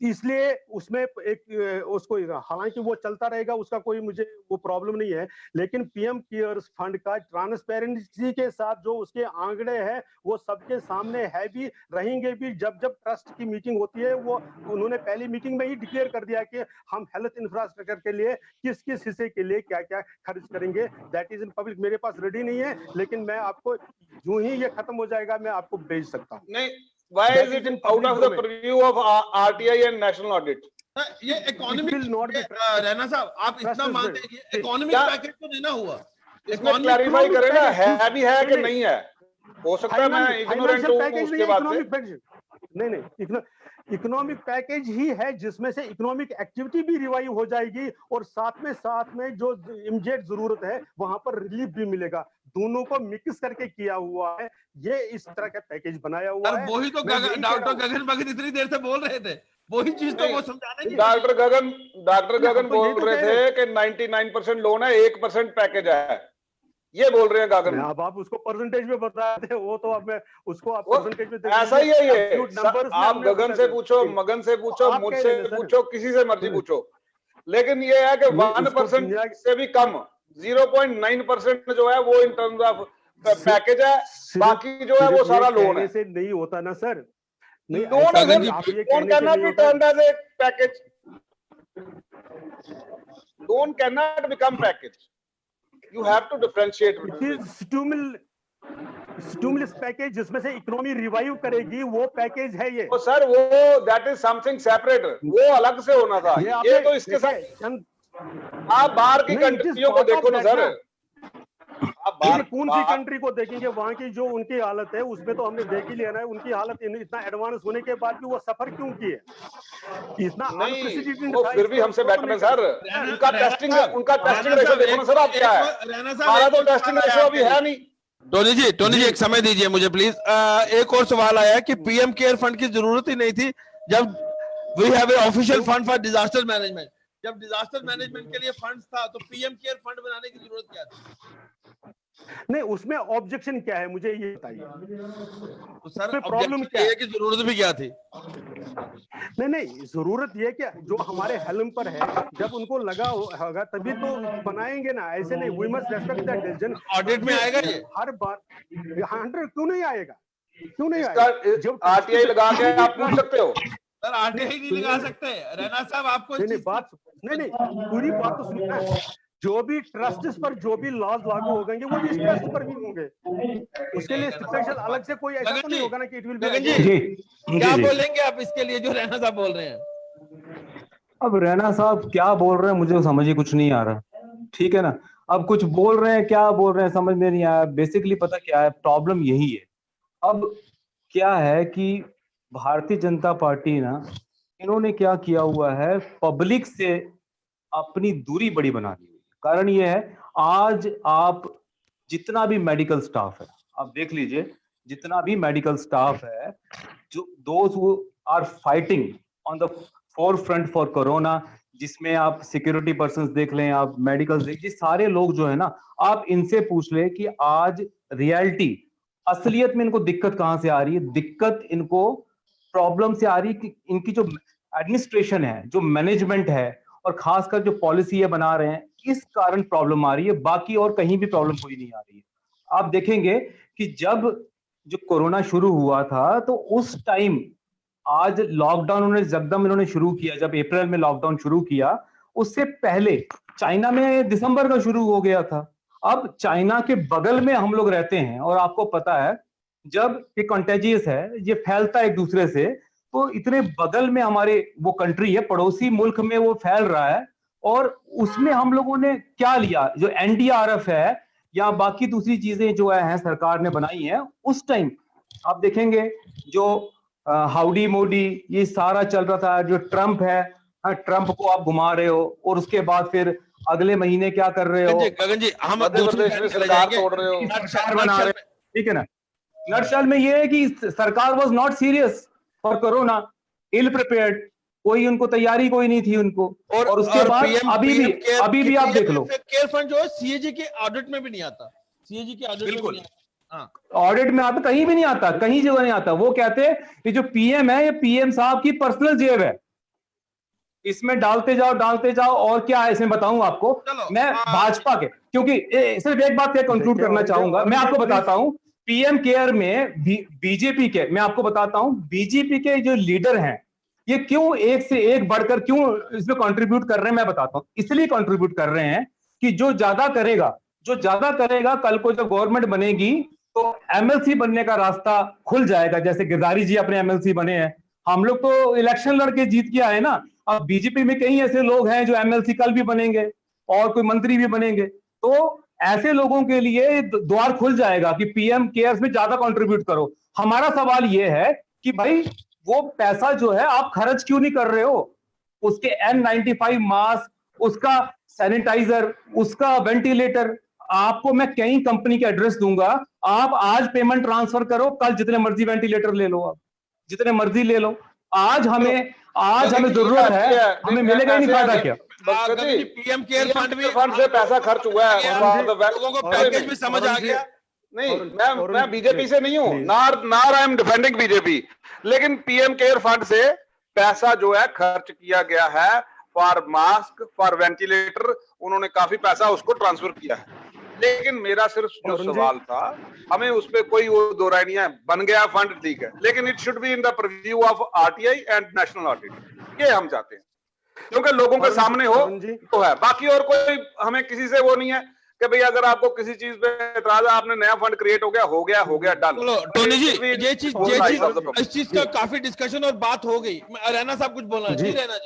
इसलिए उसमें एक उसको, हालांकि वो चलता रहेगा, उसका कोई मुझे वो प्रॉब्लम नहीं है, लेकिन पीएम केयर्स फंड का ट्रांसपेरेंसी के साथ जो उसके आंकड़े हैं वो सबके सामने है भी, रहेंगे भी। जब जब ट्रस्ट की मीटिंग होती है, वो उन्होंने पहली मीटिंग में ही डिक्लेयर कर दिया कि हम हेल्थ इंफ्रास्ट्रक्चर के लिए किस किस हिस्से के लिए क्या क्या खर्च करेंगे। दैट इज इन पब्लिक, मेरे पास रेडी नहीं है, लेकिन मैं आपको यूं ही ये खत्म हो जाएगा मैं आपको भेज सकता हूँ।
नहीं, why is it out of the purview of RTI and national audit?
ये इकोनॉमिक, रैना साहब आप इतना मानते हैं कि इकोनॉमिक पैकेज तो देना हुआ,
इसमें क्लैरिफाई करें ना, है भी है कि नहीं है। हो सकता है मैं इग्नोरेंट हूं उसके बाद से।
नहीं, इकोनॉमिक पैकेज ही है जिसमें से इकोनॉमिक एक्टिविटी भी रिवाइव हो जाएगी और साथ में जो इमीडिएट जरूरत है वहां पर रिलीफ भी मिलेगा। दोनों को मिक्स करके किया हुआ है, ये इस तरह का पैकेज बनाया हुआ है।
वही तो डॉक्टर गगन भगत इतनी देर से बोल रहे थे, वही चीज तो वो समझाने की।
डॉक्टर गगन बोल रहे थे कि 99% लोन है, 1% पैकेज है, ये बोल रहे हैं गगन।
अब आप उसको परसेंटेज में बता दे, वो तो अब मैं उसको आप परसेंटेज में
ऐसा ही है ये। आप गगन से पूछो, मगन से पूछो, मुझसे पूछो, किसी से मर्जी पूछो, लेकिन ये है कि 1% से भी कम 0.9% जो है वो इन टर्म्स ऑफ पैकेज है, बाकी जो है वो सारा लोन है।
से नहीं होता ना sir,
loan can not be turned as a package, loan can not become package, you have to differentiate between
stimulus package जिसमें से इकोनॉमी रिवाइव करेगी, वो पैकेज है ये।
तो सर वो दैट इज समथिंग सेपरेट, वो अलग से होना था। ये तो इसके साथ आप बाहर की कंट्रियों को देखो ना सर, आप बाहर
कौन सी कंट्री को देखेंगे, वहां की जो उनकी हालत है उसमें तो हमने देख ही लिया ना, उनकी हालत इतना एडवांस होने के बाद भी वो सफर क्यों की है, इतना
नहीं, वो फिर भी हमसे बेटर है सर। उनका टेस्टिंग रेशो देखो ना सर, आप क्या है, हमारा तो टेस्टिंग रेशो अभी है नहीं।
टोनी जी एक समय दीजिए मुझे प्लीज। एक और सवाल आया कि पीएम केयर फंड की जरूरत ही नहीं थी जब we have a official fund for disaster management. जब डिजास्टर मैनेजमेंट के लिए फंड्स था तो पीएम केयर फंड बनाने की जरूरत क्या थी?
नहीं, उसमें ऑब्जेक्शन क्या है मुझे ये बताइए।
तो सर
प्रॉब्लम क्या
है कि जरूरत भी क्या थी?
नहीं, जरूरत ये कि जो हमारे हेल्म पर है, जब उनको लगा होगा तभी तो बनाएंगे ना, ऐसे नहीं। We must respect that decision.
Audit में आएगा ये
हर बार 100 क्यों नहीं आएगा? क्यों नहीं आएगा?
जब आरटीआई लगा के आप पूछ सकते हो
सर, आरटीआई नहीं लगा सकते। रैना साहब आपको
नहीं, पूरी बात तो सुनना। जो भी ट्रस्ट पर जो भी लॉज लागू होंगे वो भी इस ट्रस्ट पर भी होंगे। उसके लिए स्पेशल अलग से कोई ऐसा तो नहीं होगा ना कि इट विल बी।
क्या बोलेंगे आप इसके लिए जो रैना साहब बोल रहे हैं?
अब रैना साहब क्या बोल रहे हैं मुझे समझ ही कुछ नहीं आ रहा, ठीक है ना। अब कुछ बोल रहे हैं, क्या बोल रहे हैं समझ में नहीं आया। बेसिकली पता क्या है, प्रॉब्लम यही है। अब क्या है कि भारतीय जनता पार्टी ना, इन्होंने क्या किया हुआ है, पब्लिक से अपनी दूरी बड़ी बना ली। कारण ये है, आज आप जितना भी मेडिकल स्टाफ है, आप देख लीजिए, जितना भी मेडिकल स्टाफ है, जो those who are fighting on the forefront for corona, जिसमें आप सिक्योरिटी पर्संस देख लें, आप मेडिकल देख, ये सारे लोग जो है ना, आप इनसे पूछ ले कि आज रियलिटी असलियत में इनको दिक्कत कहां से आ रही है। दिक्कत इनको प्रॉब्लम से आ रही है कि इनकी जो एडमिनिस्ट्रेशन है, जो मैनेजमेंट है, और खासकर जो पॉलिसी ये बना रहे हैं, इस कारण प्रॉब्लम आ रही है। बाकी और कहीं भी प्रॉब्लम कोई नहीं आ रही है। आप देखेंगे कि जब जो कोरोना शुरू हुआ था तो उस टाइम, आज लॉकडाउन इन्होंने शुरू किया, जब अप्रैल में लॉकडाउन शुरू किया, उससे पहले चाइना में दिसंबर का शुरू हो गया था। अब चाइना के बगल में हम लोग रहते हैं, और आपको पता है जब ये कंटेजियस है, ये फैलता है एक दूसरे से, तो इतने बगल में हमारे वो कंट्री है, पड़ोसी मुल्क में वो फैल रहा है, और उसमें हम लोगों ने क्या लिया, जो एनडीआरएफ है या बाकी दूसरी चीजें जो है सरकार ने बनाई है, उस टाइम आप देखेंगे जो हाउडी मोडी ये सारा चल रहा था, जो ट्रंप है, ट्रंप को आप घुमा रहे हो, और उसके बाद फिर अगले महीने क्या कर रहे हो,
गगन जी हम
सरकार तोड़ रहे हो,
सरकार बना रहे हो, ठीक है ना। नटशेल में ये है कि सरकार was not serious for corona, ill prepared, कोई उनको तैयारी कोई नहीं थी उनको। और उसके बाद अभी भी आप देख लो,
केयर फंड जो है सीएजी के ऑडिट में भी नहीं आता। सीएजी के ऑडिट में नहीं आता,
ऑडिट में आता, कहीं भी नहीं आता, कहीं जगह नहीं आता। वो कहते हैं कि जो पीएम है, ये पीएम साहब की पर्सनल जेब है, इसमें डालते जाओ। और क्या है इसमें बताऊं आपको मैं, भाजपा के, क्योंकि सिर्फ एक बात कंक्लूड करना चाहूंगा, मैं आपको बताता हूं पीएम केयर में बीजेपी के, मैं आपको बताता हूं बीजेपी के जो लीडर हैं, ये क्यों एक से एक बढ़कर क्यों इसमें कंट्रीब्यूट कर रहे हैं, मैं बताता हूं। इसलिए कंट्रीब्यूट कर रहे हैं कि जो ज्यादा करेगा, कल को जब गवर्नमेंट बनेगी तो एमएलसी बनने का रास्ता खुल जाएगा। जैसे गिरधारी जी अपने एमएलसी बने हैं, हम लोग तो इलेक्शन लड़के जीत के आए ना। अब बीजेपी में कई ऐसे लोग हैं जो एमएलसी कल भी बनेंगे और कोई मंत्री भी बनेंगे, तो ऐसे लोगों के लिए द्वार खुल जाएगा कि पीएम केयर्स में ज्यादा कंट्रीब्यूट करो। हमारा सवाल यह है कि भाई वो पैसा जो है आप खर्च क्यों नहीं कर रहे हो? उसके N95 मास्क, उसका सैनिटाइजर, उसका वेंटिलेटर, आपको मैं कई कंपनी के एड्रेस दूंगा, आप आज पेमेंट ट्रांसफर करो, कल जितने मर्जी वेंटिलेटर ले लो, आप जितने मर्जी ले लो। आज हमें जरूरत है, हमें मिलेगा ही नहीं, फायदा क्या?
पीएम केयर फंड से पैसा खर्च हुआ है,
लोगों को पैकेज भी समझ आ गया।
नहीं, मैं बीजेपी से नहीं हूं, नार आई एम डिफेंडिंग बीजेपी, लेकिन पीएम केयर फंड से पैसा जो है खर्च किया गया है फॉर मास्क, फॉर वेंटिलेटर, उन्होंने काफी पैसा उसको ट्रांसफर किया है। लेकिन मेरा सिर्फ जो सवाल था, हमें उस पर कोई वो दो राय नहीं है, बन गया फंड ठीक है, लेकिन it should be in the preview of RTI and national audit, ये हम चाहते हैं, क्योंकि लोगों के सामने हो तो है। बाकी और कोई हमें किसी से वो नहीं है कि भाई अगर आपको किसी चीज पे एतराज है, आपने नया फंड क्रिएट हो गया डन।
टोनी जी, ये चीज इस चीज का काफी डिस्कशन और बात हो गई। रैना साहब कुछ बोलना जी? रैना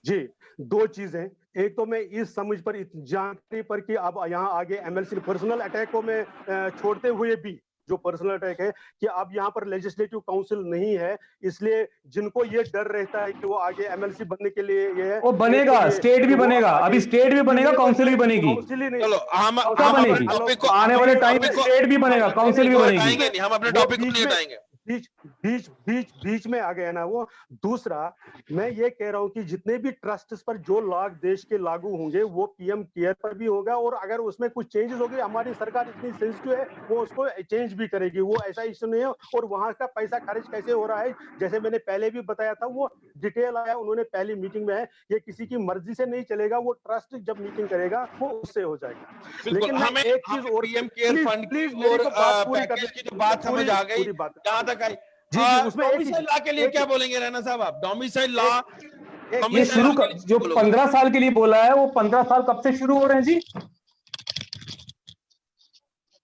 जी, दो चीजें। एक तो मैं इस समझ पर, जानकारी पर कि अब यहाँ आगे एमएलसी पर्सनल अटैक को मैं छोड़ते हुए भी, जो पर्सनल अटैक है कि अब यहाँ पर लेजिस्लेटिव काउंसिल नहीं है, इसलिए जिनको ये डर रहता है कि वो आगे एमएलसी बनने के लिए ये है,
वो बनेगा, स्टेट भी बनेगा, अभी स्टेट भी बनेगा, काउंसिल भी बनेगी।
चलो हम
आने वाले टाइम में स्टेट भी बनेगा, काउंसिल भी बनेगी।
हम अपने टॉपिक को नहीं हटाएंगे।
बीच बीच बीच बीच में आ गया ना वो। दूसरा, मैं ये कह रहा हूँ कि जितने भी ट्रस्ट पर जो लॉ देश के लागू होंगे वो पीएम केयर पर भी होगा, और अगर उसमें कुछ चेंजेस हो गए, हमारी सरकार इतनी सेंसिटिव है, वो उसको चेंज भी करेगी, वो ऐसा इश्यू नहीं है। और वहां का पैसा खर्च कैसे हो रहा है, जैसे मैंने पहले भी बताया था, वो डिटेल आया उन्होंने पहली मीटिंग में है, ये किसी की मर्जी से नहीं चलेगा, वो ट्रस्ट जब मीटिंग करेगा वो उससे हो जाएगा।
बिल्कुल।
लेकिन मैं
हमें
एक चीज और,
पीएम केयर फंड
प्लीज
की
मेरी
और
को बात पूरी
पैकेज
कर,
की जो बात समझ आ गई,
पूरी बात
जहां तक आई।
जी जी, उसमें एक
डोमिसाइल लॉ के लिए क्या
एक
बोलेंगे रैना साहब आप? डोमिसाइल लॉ,
एक
ये
डोमिसाइल लॉ के लिए
जो
क्या बोलोगे?
15 साल के लिए बोला है, वो 15 साल कब से शुरू हो रहे हैं जी?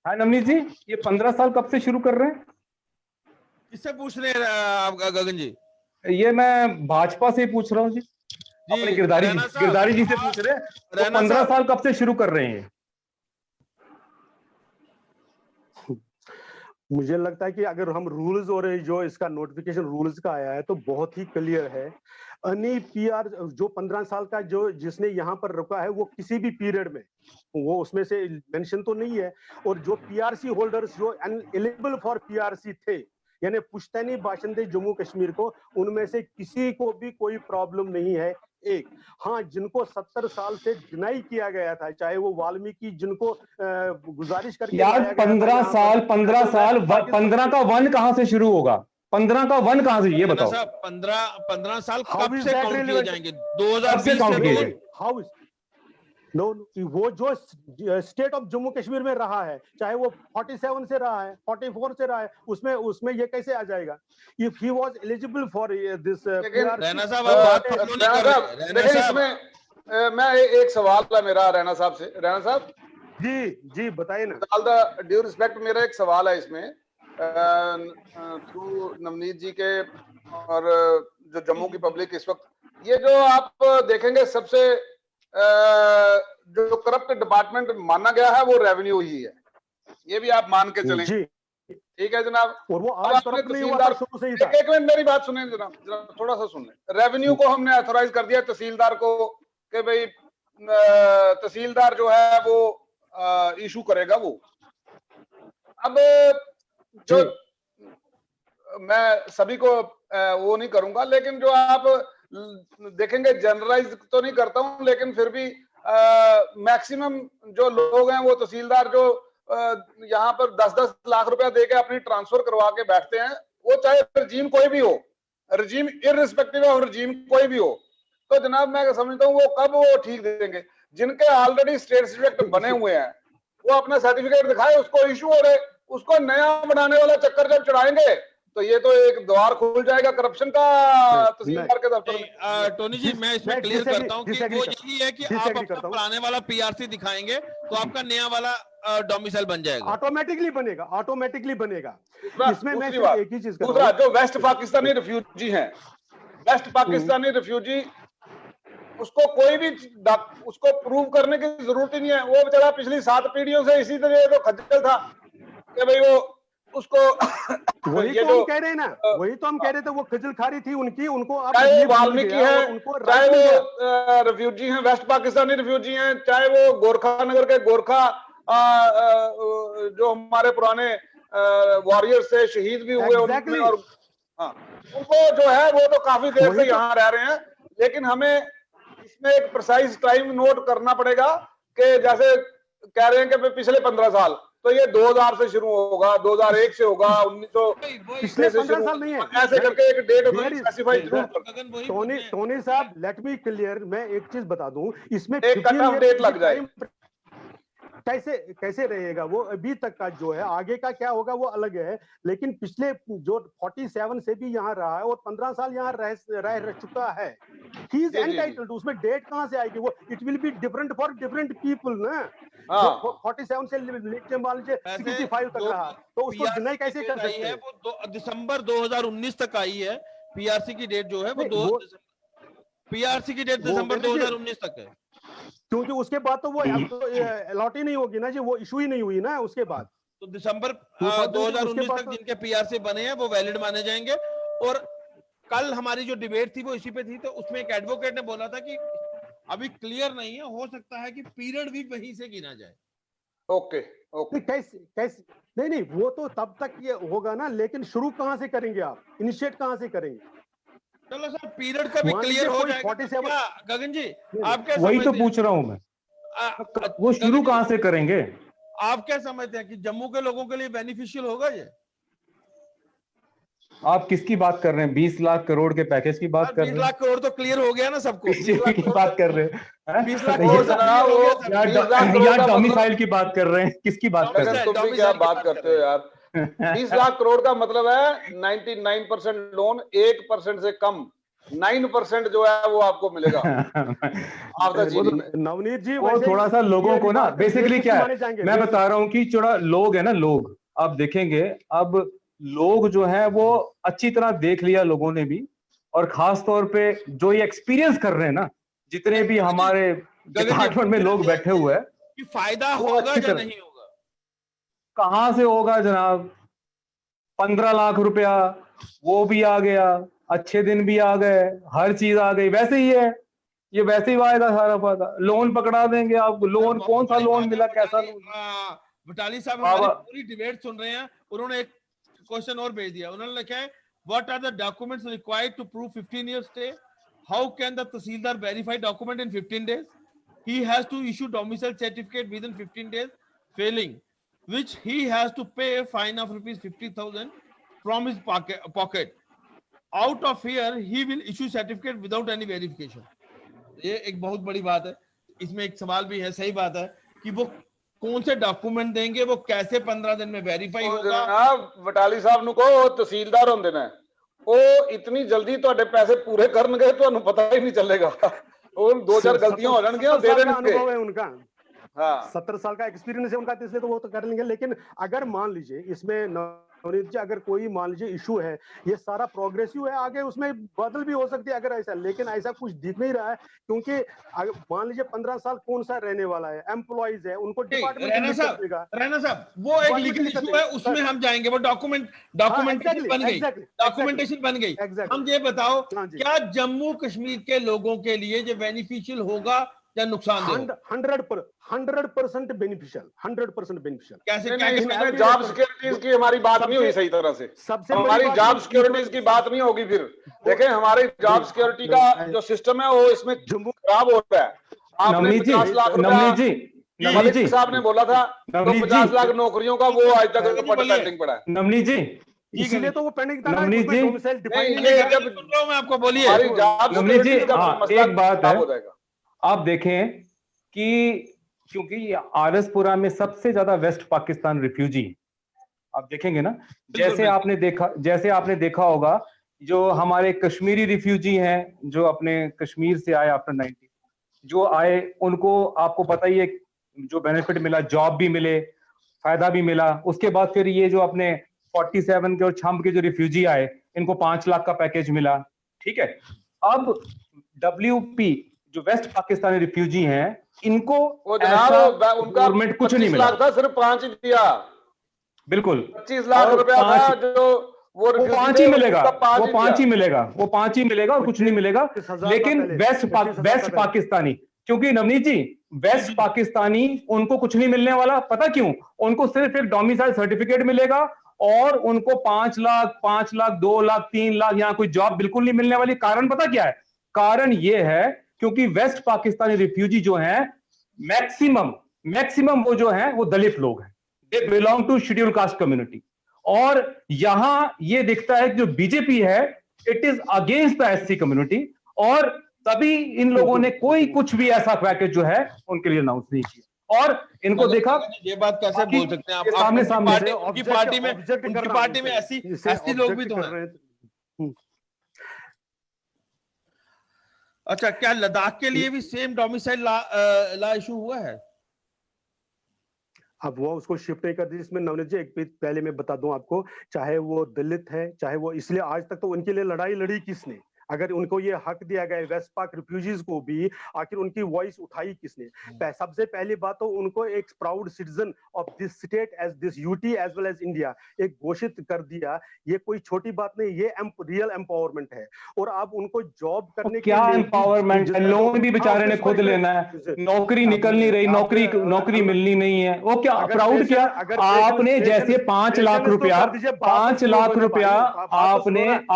हाँ नवनीत जी, ये 15 साल कब से शुरू कर रहे हैं?
किससे पूछ रहे हैं आप गगन जी?
ये मैं भाजपा से ही पूछ रहा हूँ जी, अपने
रैना साहब,
गिरधारी जी से पूछ रहे हैं। तो
रैना
15
साहब,
साल कब से शुरू कर रहे हैं?
मुझे लगता है कि अगर हम रूल्स और जो इसका नोटिफिकेशन रूल्स का आया है तो बहुत ही क्लियर है। एनी पीआर जो 15 साल का जो जिसने यहाँ पर रुका है वो किसी भी पीरियड में, वो उसमें से मेंशन तो नहीं है। और जो पीआरसी होल्डर्स जो एलिजिबल फॉर पीआरसी थे, यानी पुश्तैनी बाशिंदे जम्मू कश्मीर को, उनमें से किसी को भी कोई प्रॉब्लम नहीं है। एक, हाँ, जिनको 70 साल से डिनाई किया गया था, चाहे वो वाल्मीकि, जिनको गुजारिश करके
यार
लाया गया था
15
यहाँ
साल,
पर,
15 साल, 15 का वन कहां से शुरू होगा? 15 का वन कहां से, ये
रैना
बताओ।
साहब, 15 साल
हाउ
कब
इज
से
दैट
काउंट किए
रिलेवेंट?
जाएंगे?
कब से
2020
काउंट
से
किए
तो
जाएंगे?
हाउ इज नो, वो जो स्टेट ऑफ जम्मू कश्मीर में रहा है, चाहे वो 47 से रहा है, 44 से रहा है, उसमें उसमें ये कैसे आ जाएगा? If he was eligible for this
लेकिन
रैना साहब आप बात फॉलो नहीं
रैना
कर
साहब,
रहे। रैना
देखिए
साहब,
इसमें मैं एक सवाल है मेरा रैना साहब से। रैना साहब,
जी जी बताइए ना।
With all the due respect, मेरा एक सवाल है इसमें थ्रू नवनीत जी के, और जो जम्मू की पब्लिक इस वक्त, ये जो आप देखेंगे सबसे जो करप्ट डिपार्टमेंट माना गया है वो रेवेन्यू ही है, ये भी आप मान के चलें।
जी,
ठीक है जनाब।
और वो
अब
आज
आपने
करप्ट नहीं हुआ था,
तहसीलदार,
शुरू से ही था।
एक मिनट मेरी बात सुने जनाब, जनाब थोड़ा सा सुन लें। रेवेन्यू को हमने ऑथोराइज कर दिया तहसीलदार को कि भाई तहसीलदार जो है वो इशू करेगा वो। अब जो मैं सभी को वो नहीं करूंगा, लेकिन जो आप देखेंगे, जनरलाइज तो नहीं करता हूं, लेकिन फिर भी मैक्सिमम जो लोग हैं वो तहसीलदार जो यहाँ पर 10-10 लाख रुपया देके अपनी ट्रांसफर करवा के बैठते हैं, वो चाहे रजीम कोई भी हो, रजीम इररिस्पेक्टिव ऑफ रजीम कोई भी हो, तो जनाब मैं समझता हूँ वो कब वो ठीक देंगे? जिनके ऑलरेडी स्टेट सब्जेक्ट बने हुए हैं वो अपना सर्टिफिकेट दिखाए, उसको इशू हो रहे, उसको नया बनाने वाला चक्कर जब चढ़ाएंगे तो ये तो एक द्वार खुल जाएगा करप्शन का तहसीलदार के दफ्तर में।
टोनी जी, मैं इसमें क्लियर करता हूं कि वो यही है कि आप अपना पुराने वाला पीआरसी दिखाएंगे तो आपका नया वाला डोमिसाइल बन जाएगा,
ऑटोमेटिकली बनेगा, ऑटोमेटिकली बनेगा। इसमें मैं
दूसरी बात,
एक ही चीज कर
दूसरा, जो वेस्ट पाकिस्तानी रिफ्यूजी हैं, वेस्ट पाकिस्तानी रिफ्यूजी, उसको कोई भी उसको प्रूव करने की जरूरत ही नहीं है। वो बेचारा पिछली 7 पीढ़ियों से इसी तरह तो खज्जल था कि भाई वो उसको
वही
ये
तो हम कह रहे हैं ना, वही तो हम कह रहे थे, वो खजलखारी थी उनकी, उनको
चाहे वो वाल्मीकि है, चाहे वो रिफ्यूजी हैं, वेस्ट पाकिस्तानी रिफ्यूजी हैं, चाहे वो गोरखा नगर के गोरखा जो हमारे पुराने वॉरियर्स से शहीद भी हुए उनमें, और हाँ, उनको जो है वो तो काफी देर से यहाँ रह रहे हैं। लेकिन हमें इसमें एक प्रिसाइज टाइम नोट करना पड़ेगा कि जैसे कह रहे हैं कि पिछले 15 साल, तो ये 2000 से शुरू होगा, 2001 से होगा, 1900
पिछले 15 साल नहीं है,
ऐसे करके एक डेट स्पेसिफाई जरूर कर।
टोनी साहब, लेट मी क्लियर, मैं एक चीज बता दूं, इसमें
एक कट ऑफ डेट लग जाए,
कैसे कैसे रहेगा वो अभी तक का जो है, आगे का क्या होगा वो अलग है। लेकिन पिछले जो 47 से भी यहाँ रहा है और 15 साल यहाँ रह चुका है, ही इज एंटाइटल्ड। उसमें डेट कहां से आएगी? वो it will be different for different people ना। 47 से लेके मान लीजिए 65 तक रहा, तो उसको डिनाई कैसे कर सकते हैं?
वो दिसंबर 2019 तक आई है। पीआरसी की डेट जो है वो पीआरसी की डेट दिसंबर 2019 तक है,
क्योंकि उसके बाद तो वो अलॉट ही नहीं होगी ना जी, वो इशू ही नहीं हुई ना उसके बाद।
तो दिसंबर 2019 तक जिनके पीआरसी बने हैं वो वैलिड माने जाएंगे। और कल हमारी जो डिबेट थी वो इसी पे थी, तो उसमें एक एडवोकेट ने बोला था कि अभी क्लियर नहीं है, हो सकता है कि पीरियड भी वहीं से गिना जाए।
Okay okay.
कैसे कैसे नहीं नहीं, वो तो तब तक ये होगा ना, लेकिन शुरू कहां से करेंगे आप, इनिशिएट कहां से करेंगे?
चलो सर, पीरियड का भी
मान
क्लियर
लीजिए
हो
कोई
जाएगा।
47
क्या गगन जी,
नहीं,
आप क्या
वही तो
समझते हैं?
पूछ रहा हूं मैं, वो
गगन
शुरू
जी,
कहां से करेंगे?
आप क्या समझते हैं कि जम्मू के लोगों के लिए बेनिफिशियल होगा ये?
आप किसकी बात कर रहे हैं? 20 लाख करोड़ के पैकेज की बात कर
20
रहे हैं?
लाख करोड़ तो क्लियर हो गया ना सबको। 20
बीजेपी
लाख
की
करोड़
बात कर रहे हैं?
20 लाख
वो
करोड़ से
जनाब,
क्लियर हो गया
वो
सब।
या
20 लाख करोड़ का
डोमिसाइल
मतलब,
की बात कर रहे हैं? किसकी बात कर
गगन
रहे
तुम भी क्या बात करते हो यार? 20 लाख करोड़ का मतलब है 99% लोन, 1% से कम 9% जो है वो आपको मिलेगा आफ्टर
वो तो
जीडीपी।
नवनीत जी,
वो
वैसे
थोड़ा सा लोगों को ना, बेसिकली
रेसिस्ट
क्या है,
माने जाएंगे,
मैं बता रहा हूँ कि थोड़ा लोग है ना, लोग आप देखेंगे अब, लोग जो है वो अच्छी तरह देख लिया लोगों ने भी, और खास तौर पे जो ये एक्सपीरियंस कर रहे हैं ना, जितने भी हमारे डिपार्टमेंट में लोग बैठे हुए हैं,
कि फायदा
वो
होगा
अच्छी
या
तरह,
नहीं होगा?
कहां से होगा जनाब? 15 लाख रुपया वो भी आ गया, अच्छे दिन भी आ गए, हर चीज आ गई, वैसे ही है ये, वैसे ही वायदा सारा फायदा, लोन पकड़ा देंगे आपको। लोन
बहुत
कौन सा
बड़ी
लोन
बात है।
मिला, कैसा लोन?
बटाली साहब हमारी
बाबा,
पूरी डिबेट सुन रहे हैं। उन्होंने एक क्वेश्चन और भेज दिया। उन्होंने लिखा है, what are the documents required to prove 15 years stay? How can the tehsildar verify document in 15 days? He has to issue domicile certificate within 15 days. Failing which, he has to pay a fine of rupees 50,000 from his pocket. Out of fear, he will issue certificate without any verification. ये एक बहुत बड़ी बात है। इसमें एक सवाल भी है, सही बात है, कि वो कौन से डॉक्यूमेंट देंगे, वो कैसे 15 दिन में वेरीफाई होगा?
जनाब बटाली साहब नु को तहसीलदार होंगे ना, वो इतनी जल्दी ਤੁਹਾਡੇ पैसे पूरे करनगे ਤੁਹਾਨੂੰ पता ही नहीं चलेगा। वो 2-4 गलतियां हो जाएंगी और दे देंगे।
अनुभव है उनका,
हाँ
70 साल का एक्सपीरियंस है उनका, तो इसलिए तो वो तो कर लेंगे। लेकिन अगर मान लीजिए इसमें नवनीत जी, अगर कोई मान लीजिए इशू है, ये सारा प्रोग्रेसिव है, आगे उसमें बदल भी हो सकती है अगर ऐसा, लेकिन ऐसा कुछ दिख नहीं रहा है। क्योंकि मान लीजिए 15 साल कौन सा रहने वाला है, एम्प्लॉइज है, उनको डिपार्टमेंट
रैना साहब, वो एक लीगल इशू है, उसमें हम जाएंगे। वो डॉक्यूमेंटेशन बन गई, डॉक्यूमेंटेशन बन गई। हम ये बताओ, क्या जम्मू कश्मीर के लोगों के लिए ये बेनिफिशियल होगा या नुकसानदेह?
100% बेनिफिशियल, 100% बेनिफिशियल।
कैसे?
नहीं, इसमें जॉब सिक्योरिटीज की हमारी बात नहीं हुई सही तरह से। हमारी जॉब सिक्योरिटीज की बात नहीं होगी फिर। देखें, हमारी जॉब सिक्योरिटी का जो सिस्टम है वो इसमें खराब हो रहा है। आपने 50 लाख रुपया मलिक साहब ने बोला था, तो 50 लाख नौकरियों का वो आज तक पेंडिंग पड़ा है।
नवनीत जी,
इसीलिए तो वो पेंडिंग था ना,
नवनीत जी,
डोमिसाइल डिफाइन
ये जब
मैं आपको बोलिए,
हमारी जॉब
नवनीत जी,
सिक्योरिटी का मसला
एक बात है,
हो जाएगा।
आप देखें कि क्योंकि आरएसपुरा में सबसे ज्यादा वेस्ट पाकिस्तान रिफ्यूजी, आप देखेंगे ना, जैसे आपने देखा होगा, जो हमारे कश्मीरी रिफ्यूजी हैं, जो अपने कश्मीर से आए आफ्टर 90, जो आए, उनको आपको पता ही है जो बेनिफिट मिला, जॉब भी मिले, फायदा भी मिला। उसके बाद फिर ये जो अपने 47 के और छम्ब के जो रिफ्यूजी आए, इनको 5 लाख का पैकेज मिला, ठीक है। अब WP जो वेस्ट पाकिस्तानी रिफ्यूजी हैं, इनको
वो जनाब उनका
गवर्नमेंट कुछ नहीं
25
मिला,
लाख था, सिर्फ 5 ही दिया।
बिल्कुल
25 लाख रुपया था जो वो
5 ही मिलेगा, वो 5 ही मिलेगा, वो 5 ही मिलेगा और कुछ नहीं मिलेगा। लेकिन वेस्ट पाकिस्तानी, क्योंकि नवनीत जी, वेस्ट पाकिस्तानी उनको कुछ नहीं मिलने वाला, पता क्यों? उनको सिर्फ एक डोमिसाइल सर्टिफिकेट मिलेगा और उनको 5 लाख, 2 लाख, 3 लाख, यहाँ कोई जॉब बिल्कुल नहीं मिलने वाली। कारण पता क्या है? कारण ये है क्योंकि वेस्ट पाकिस्तानी रिफ्यूजी जो हैं, मैक्सिमम वो जो हैं वो दलित लोग हैं, they belong to schedule caste community. और यहां ये दिखता है कि जो बीजेपी है, it is against the SC community, और तभी इन लोगों ने कोई कुछ भी ऐसा पैकेज जो है उनके लिए अनाउंस नहीं किया। और इनको देखा,
ये बात कैसे बोल सकते हैं आप?
सामने
उनकी पार्टी में ऐसी लोग भी तो हैं। अच्छा, क्या लद्दाख के लिए भी सेम डोमिसाइल ला इशू हुआ है?
अब वो उसको शिफ्ट नहीं कर दी। इसमें नवनीत जी एक पहले मैं बता दूं आपको, चाहे वो दलित है, चाहे वो, इसलिए आज तक तो उनके लिए लड़ाई लड़ी किसने? अगर उनको ये हक दिया गया वेस्ट पाक रिफ्यूजीज को भी, आखिर उनकी वॉइस उठाई किसने? सबसे पहली बात तो उनको एक proud citizen of this state as this UT as well as India एक घोषित कर दिया। ये कोई छोटी बात नहीं, ये रियल एम्पावरमेंट है। और आप उनको जॉब करने
क्या एम्पावरमेंट है? लोन भी बेचारे ने खुद लेना है, नौकरी निकल नहीं रही, नौकरी मिलनी नहीं है, वो क्या प्राउड? क्या आपने जैसे 5 लाख रुपया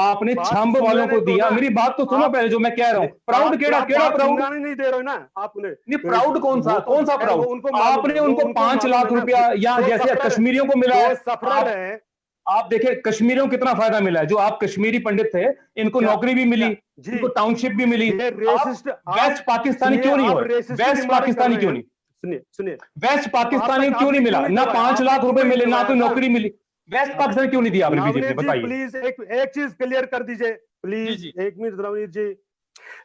आपने छंब वालों को दिया? मेरी बात तो सुनो पहले, जो मैं कह रहा हूँ। प्राउड केड़ा प्राउड
नहीं दे रहे हो ना आपने?
नहीं, प्राउड कौन सा प्राउड? आपने उनको 5 लाख रुपया, या जैसे कश्मीरियों को मिला है, आप देखें कश्मीरियों को कितना फायदा मिला है। जो आप कश्मीरी पंडित थे, इनको नौकरी भी मिली, इनको टाउनशिप भी मिली। वेस्ट पाकिस्तानी क्यों नहीं हुए? वेस्ट पाकिस्तानी क्यों नहीं?
सुनिए
वेस्ट पाकिस्तानी क्यों नहीं मिला? ना 5 लाख रुपए मिले, ना कोई नौकरी मिली। वेस्ट पाकिस्तान क्यों नहीं दिया आपने बीजेपी ने? बताइए
प्लीज। एक चीज क्लियर कर दीजिए प्लीज, 1 मिनट नवनीत जी।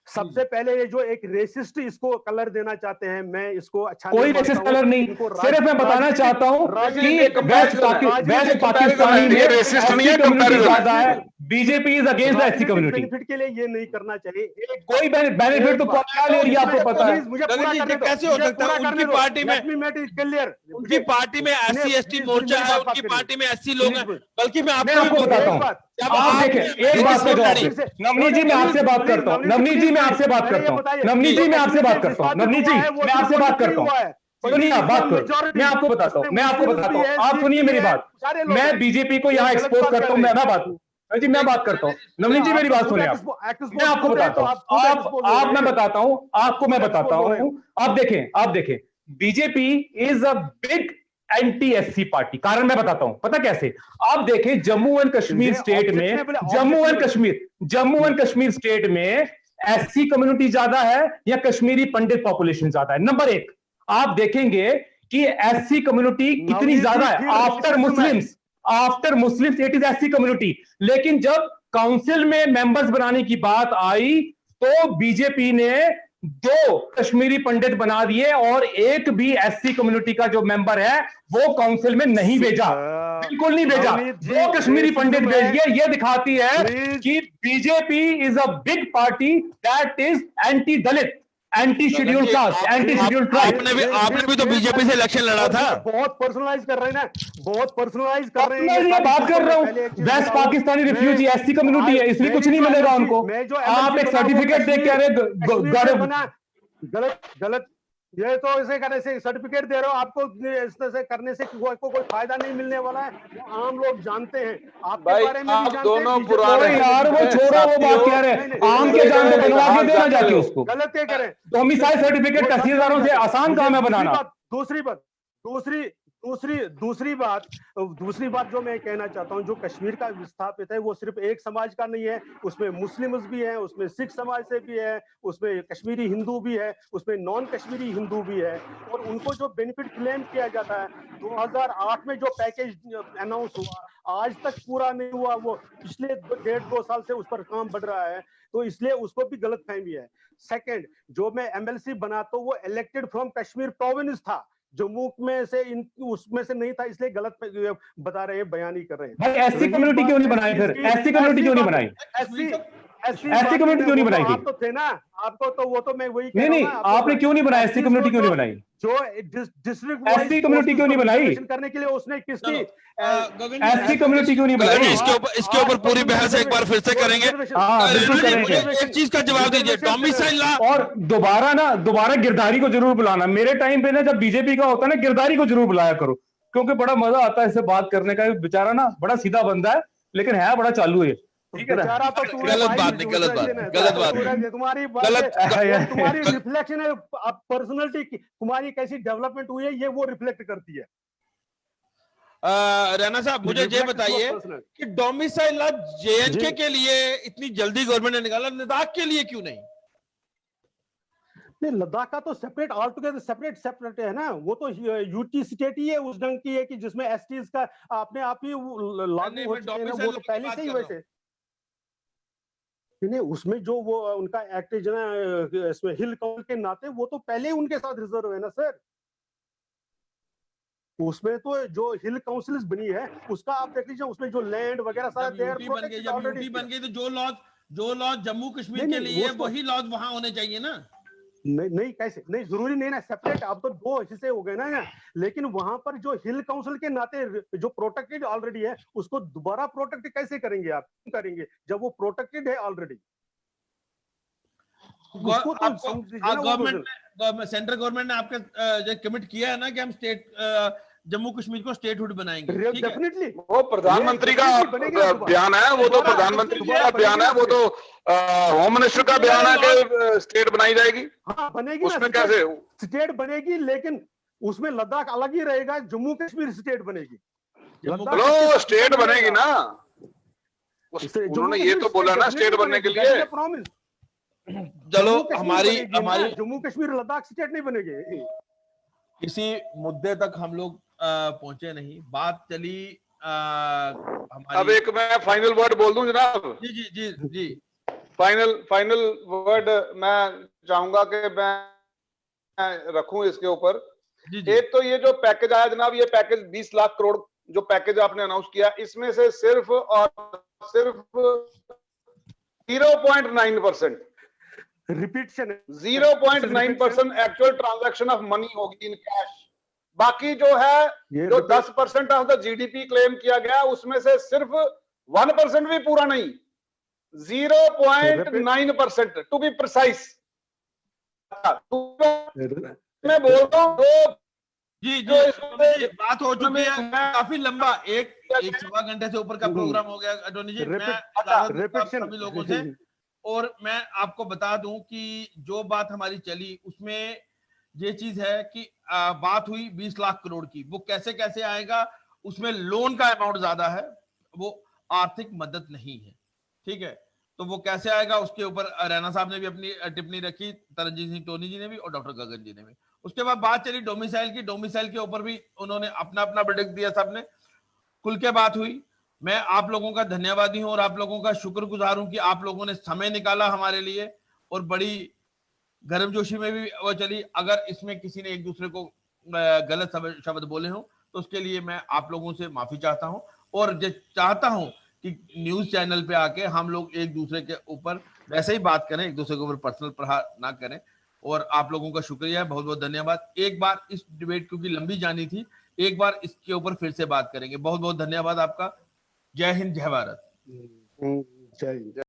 सबसे पहले ये जो एक रेसिस्ट इसको कलर देना चाहते हैं, मैं इसको अच्छा
कोई रेसिस्ट कलर नहीं, सिर्फ मैं बताना चाहता हूँ कि वेस्ट पाकिस्तानी में
रेसिस्ट नहीं है,
कम्युनिटी ज्यादा है। BJP is against the SC community.
Benefit के लिए ये नहीं करना चाहिए।
कोई बेनिफिट तो क्या ले रही है आपको पता है?
मुझे पूरा करने दो।
कैसे हो सकता है? उनकी पार्टी में उनकी पार्टी में एससी एसटी मोर्चा है, उनकी पार्टी में एससी लोग हैं। बल्कि मैं आपको
बताता हूँ, आप देखें एक बात का जवाब। नवनीत जी मैं आपसे बात करता हूँ, नवनीत जी मैं आपसे बात करता हूँ, नवनीत जी मैं आपसे बात करता हूँ, नवनीत जी मैं आपसे बात करता हूँ। सुनिए आप बात करो, मैं आपको बताता हूँ, आप सुनिए मेरी बात। मैं बीजेपी को यहाँ एक्सपोज करता हूँ, मैं बात जी मैं बात करता हूँ। नवनीत जी मेरी बात सुनिए, आप मैं आपको बताता हूँ, आप मैं बताता हूँ आपको, मैं बताता हूँ। आप देखें BJP is a big anti SC party. कारण मैं बताता हूं, पता कैसे? आप देखें जम्मू एंड कश्मीर स्टेट में, जम्मू एंड कश्मीर स्टेट में एससी कम्युनिटी ज्यादा है या कश्मीरी पंडित पॉपुलेशन ज्यादा है? नंबर 1 आप देखेंगे कि एससी कम्युनिटी कितनी ज्यादा है after Muslims it is SC community. लेकिन जब काउंसिल में मेंबर्स बनाने की बात आई तो बीजेपी ने 2 कश्मीरी पंडित बना दिए और एक भी एससी कम्युनिटी का जो मेंबर है वो काउंसिल में नहीं भेजा, बिल्कुल नहीं भेजा। 2 कश्मीरी पंडित भेज दिए। ये दिखाती है कि BJP is a big party that is anti Dalit, anti schedule caste, anti schedule tribe.
आपने भी तो बीजेपी से इलेक्शन लड़ा था।
बहुत पर्सनलाइज कर रहे हैं ना, बहुत पर्सनलाइज कर रहे हैं।
मैं बात कर रहा हूँ west Pakistani refugee SC community है, इसलिए कुछ नहीं मिलेगा उनको। आप एक सर्टिफिकेट देख के
गलत ये तो ऐसे करने से सर्टिफिकेट दे रहे हो, आपको इस तरह से करने से कोई फायदा नहीं मिलने वाला है। आम लोग जानते हैं, आपके बारे में भी जानते हैं।
यार वो छोड़ो, वो बात कह रहे हैं आम के जान पे बनवा के देना जाके उसको।
गलत क्या करें?
डोमिसाइल सर्टिफिकेट तहसीलदारों से आसान काम है बनाना।
दूसरी बात जो मैं कहना चाहता हूं, जो कश्मीर का विस्थापित है वो सिर्फ एक समाज का नहीं है, उसमें मुस्लिम्स भी हैं, उसमें सिख समाज से भी है, उसमें कश्मीरी हिंदू भी है, उसमें नॉन कश्मीरी हिंदू भी है। और उनको जो बेनिफिट क्लेम किया जाता है, 2008 में जो पैकेज अनाउंस हुआ आज तक पूरा नहीं हुआ, वो पिछले 1.5-2 साल से उस पर काम बढ़ रहा है, तो इसलिए उसको भी गलतफहमी है। सेकंड, जो मैं एमएलसी बना तो वो इलेक्टेड फ्रॉम कश्मीर प्रोविंस था, जम्मू में से उसमें से नहीं था, इसलिए गलत बता रहे हैं, बयान ही कर रहे हैं।
भाई एससी कम्युनिटी क्यों नहीं बनाई? फिर एससी कम्युनिटी क्यों नहीं बनाई? एससी कम्युनिटी क्यों नहीं बनाई?
आप तो थे ना, आपको तो वो तो मैं वही
नहीं, आपने क्यों नहीं बनाया? एससी कम्युनिटी क्यों नहीं बनाई?
जो डिस्ट्रिक्ट
एससी कम्युनिटी क्यों नहीं बनाई?
करने के लिए उसने किसकी
एससी कम्युनिटी क्यों नहीं बनाई?
इसके ऊपर पूरी बहस एक बार फिर से करेंगे।
हाँ बिल्कुल करेंगे।
एक चीज का जवाब दीजिए, डोमिसाइल लॉ।
और दोबारा गिरधारी को जरूर बुलाना। मेरे टाइम पे ना जब बीजेपी का होता है ना, गिरधारी को जरूर बुलाया करो, क्योंकि बड़ा मजा आता है इससे बात करने का। बेचारा ना बड़ा सीधा बंदा है, लेकिन है बड़ा चालू है। ठीक है ना?
गलत बात नहीं,
तुम्हारी रिफ्लेक्शन है, पर्सनैलिटी तुम्हारी कैसी डेवलपमेंट हुई है ये वो रिफ्लेक्ट करती है।
राणा साहब मुझे ये बताइए कि डोमिसाइल लॉ जेएनके के लिए इतनी जल्दी गवर्नमेंट ने निकाला, लद्दाख के लिए क्यों नहीं?
नहीं, लद्दाख का तो सेपरेट, ऑल टुगेदर सेपरेट है ना, वो तो यूटी स्टेट ही है उस ढंग की है कि जिसमें एसटीज का अपने आप ही लागू हो चुके हैं, वो तो पहले से ही वैसे नहीं। उसमें जो वो उनका एक्ट जो है इसमें हिल काउंसिल के नाते वो तो पहले ही उनके साथ रिजर्व है ना सर। उसमें तो जो हिल काउंसिल्स बनी है उसका आप देख लीजिए, उसमें जो लैंड वगैरह सारा
यूटी बन गई तो जो लॉज जो लॉज जम्मू कश्मीर
नहीं,
के
नहीं,
लिए
वो तो-
वही लॉज वहां होने चाहिए ना।
नहीं नहीं, कैसे नहीं, जरूरी नहीं ना, सेपरेट। अब तो दो हिस्से हो गए ना। लेकिन वहां पर जो हिल काउंसिल के नाते जो प्रोटेक्टेड ऑलरेडी है, उसको दोबारा प्रोटेक्ट कैसे करेंगे आप? करेंगे जब वो प्रोटेक्टेड है ऑलरेडी। उसको तो
आपको
समझ लीजिए ना, वो
गवर्नमेंट सेंट्रल गवर्नमेंट ने आपके जो कमिट किया है ना कि हम स्टेट जम्मू कश्मीर को स्टेटहुड बनाएंगे, ठीक है?
डेफिनेटली
वो प्रधानमंत्री का बयान है, वो तो प्रधानमंत्री का बयान है, वो तो होम मिनिस्टर का बयान है कि स्टेट बनाई जाएगी।
हाँ बनेगी ना,
उसमें कैसे
स्टेट बनेगी, लेकिन उसमें लद्दाख अलग ही रहेगा, जम्मू कश्मीर स्टेट बनेगी।
लो स्टेट बनेगी ना, उन्होंने ये तो बोला ना स्टेट बनने के लिए।
प्रॉमिस।
चलो हमारी
जम्मू कश्मीर लद्दाख स्टेट नहीं बनेगी।
किसी मुद्दे तक हम लोग पहुंचे नहीं, बात चली हमारी।
अब एक मैं फाइनल वर्ड बोल दूं जनाब।
जी जी जी जी,
फाइनल वर्ड मैं चाहूंगा कि मैं रखूं इसके ऊपर।
जी जी।
एक तो ये जो पैकेज आया जनाब, ये पैकेज 20 लाख करोड़ जो पैकेज आपने अनाउंस किया, इसमें से सिर्फ और सिर्फ 0.9%
repetition
0.9% actual transaction of money होगी इन कैश। बाकी जो है, जो 10% ऑफ द जीडीपी क्लेम किया गया, उसमें से सिर्फ 1% भी पूरा नहीं, 0.9% टू बी प्रिसाइज। मैं बोल रहा हूँ
जी जी, बात हो चुकी है काफी लंबा, एक सवा घंटे से ऊपर का प्रोग्राम हो गया अटॉर्नी जी। मैं सभी लोगों से, और मैं आपको बता दूं कि जो बात हमारी चली उसमें ये चीज है कि बात हुई 20 लाख करोड़ की, वो कैसे कैसे आएगा, उसमें लोन का अमाउंट ज्यादा है, वो आर्थिक मदद नहीं है, ठीक है? तो वो कैसे आएगा उसके ऊपर रैना साहब ने भी अपनी टिप्पणी रखी, तरनजीत सिंह टोनी जी ने भी और डॉक्टर गगन जी ने भी। उसके बाद बात चली डोमिसाइल की, डोमिसाइल के ऊपर भी उन्होंने अपना अपना प्रोडक्ट दिया, सबने खुल के बात हुई। मैं आप लोगों का धन्यवादी हूं और आप लोगों का शुक्रगुजार हूं कि आप लोगों ने समय निकाला हमारे लिए, और बड़ी गर्मजोशी में भी वो चली। अगर इसमें किसी ने एक दूसरे को गलत शब्द बोले हो तो उसके लिए मैं आप लोगों से माफी चाहता हूं, और चाहता हूं कि न्यूज चैनल पे आके हम लोग एक दूसरे के ऊपर वैसे ही बात करें, एक दूसरे के ऊपर पर्सनल प्रहार ना करें। और आप लोगों का शुक्रिया, बहुत बहुत धन्यवाद। एक बार इस डिबेट क्योंकि लंबी जानी थी, एक बार इसके ऊपर फिर से बात करेंगे। बहुत बहुत धन्यवाद आपका। जय हिंद, जय भारत।
जय हिंद।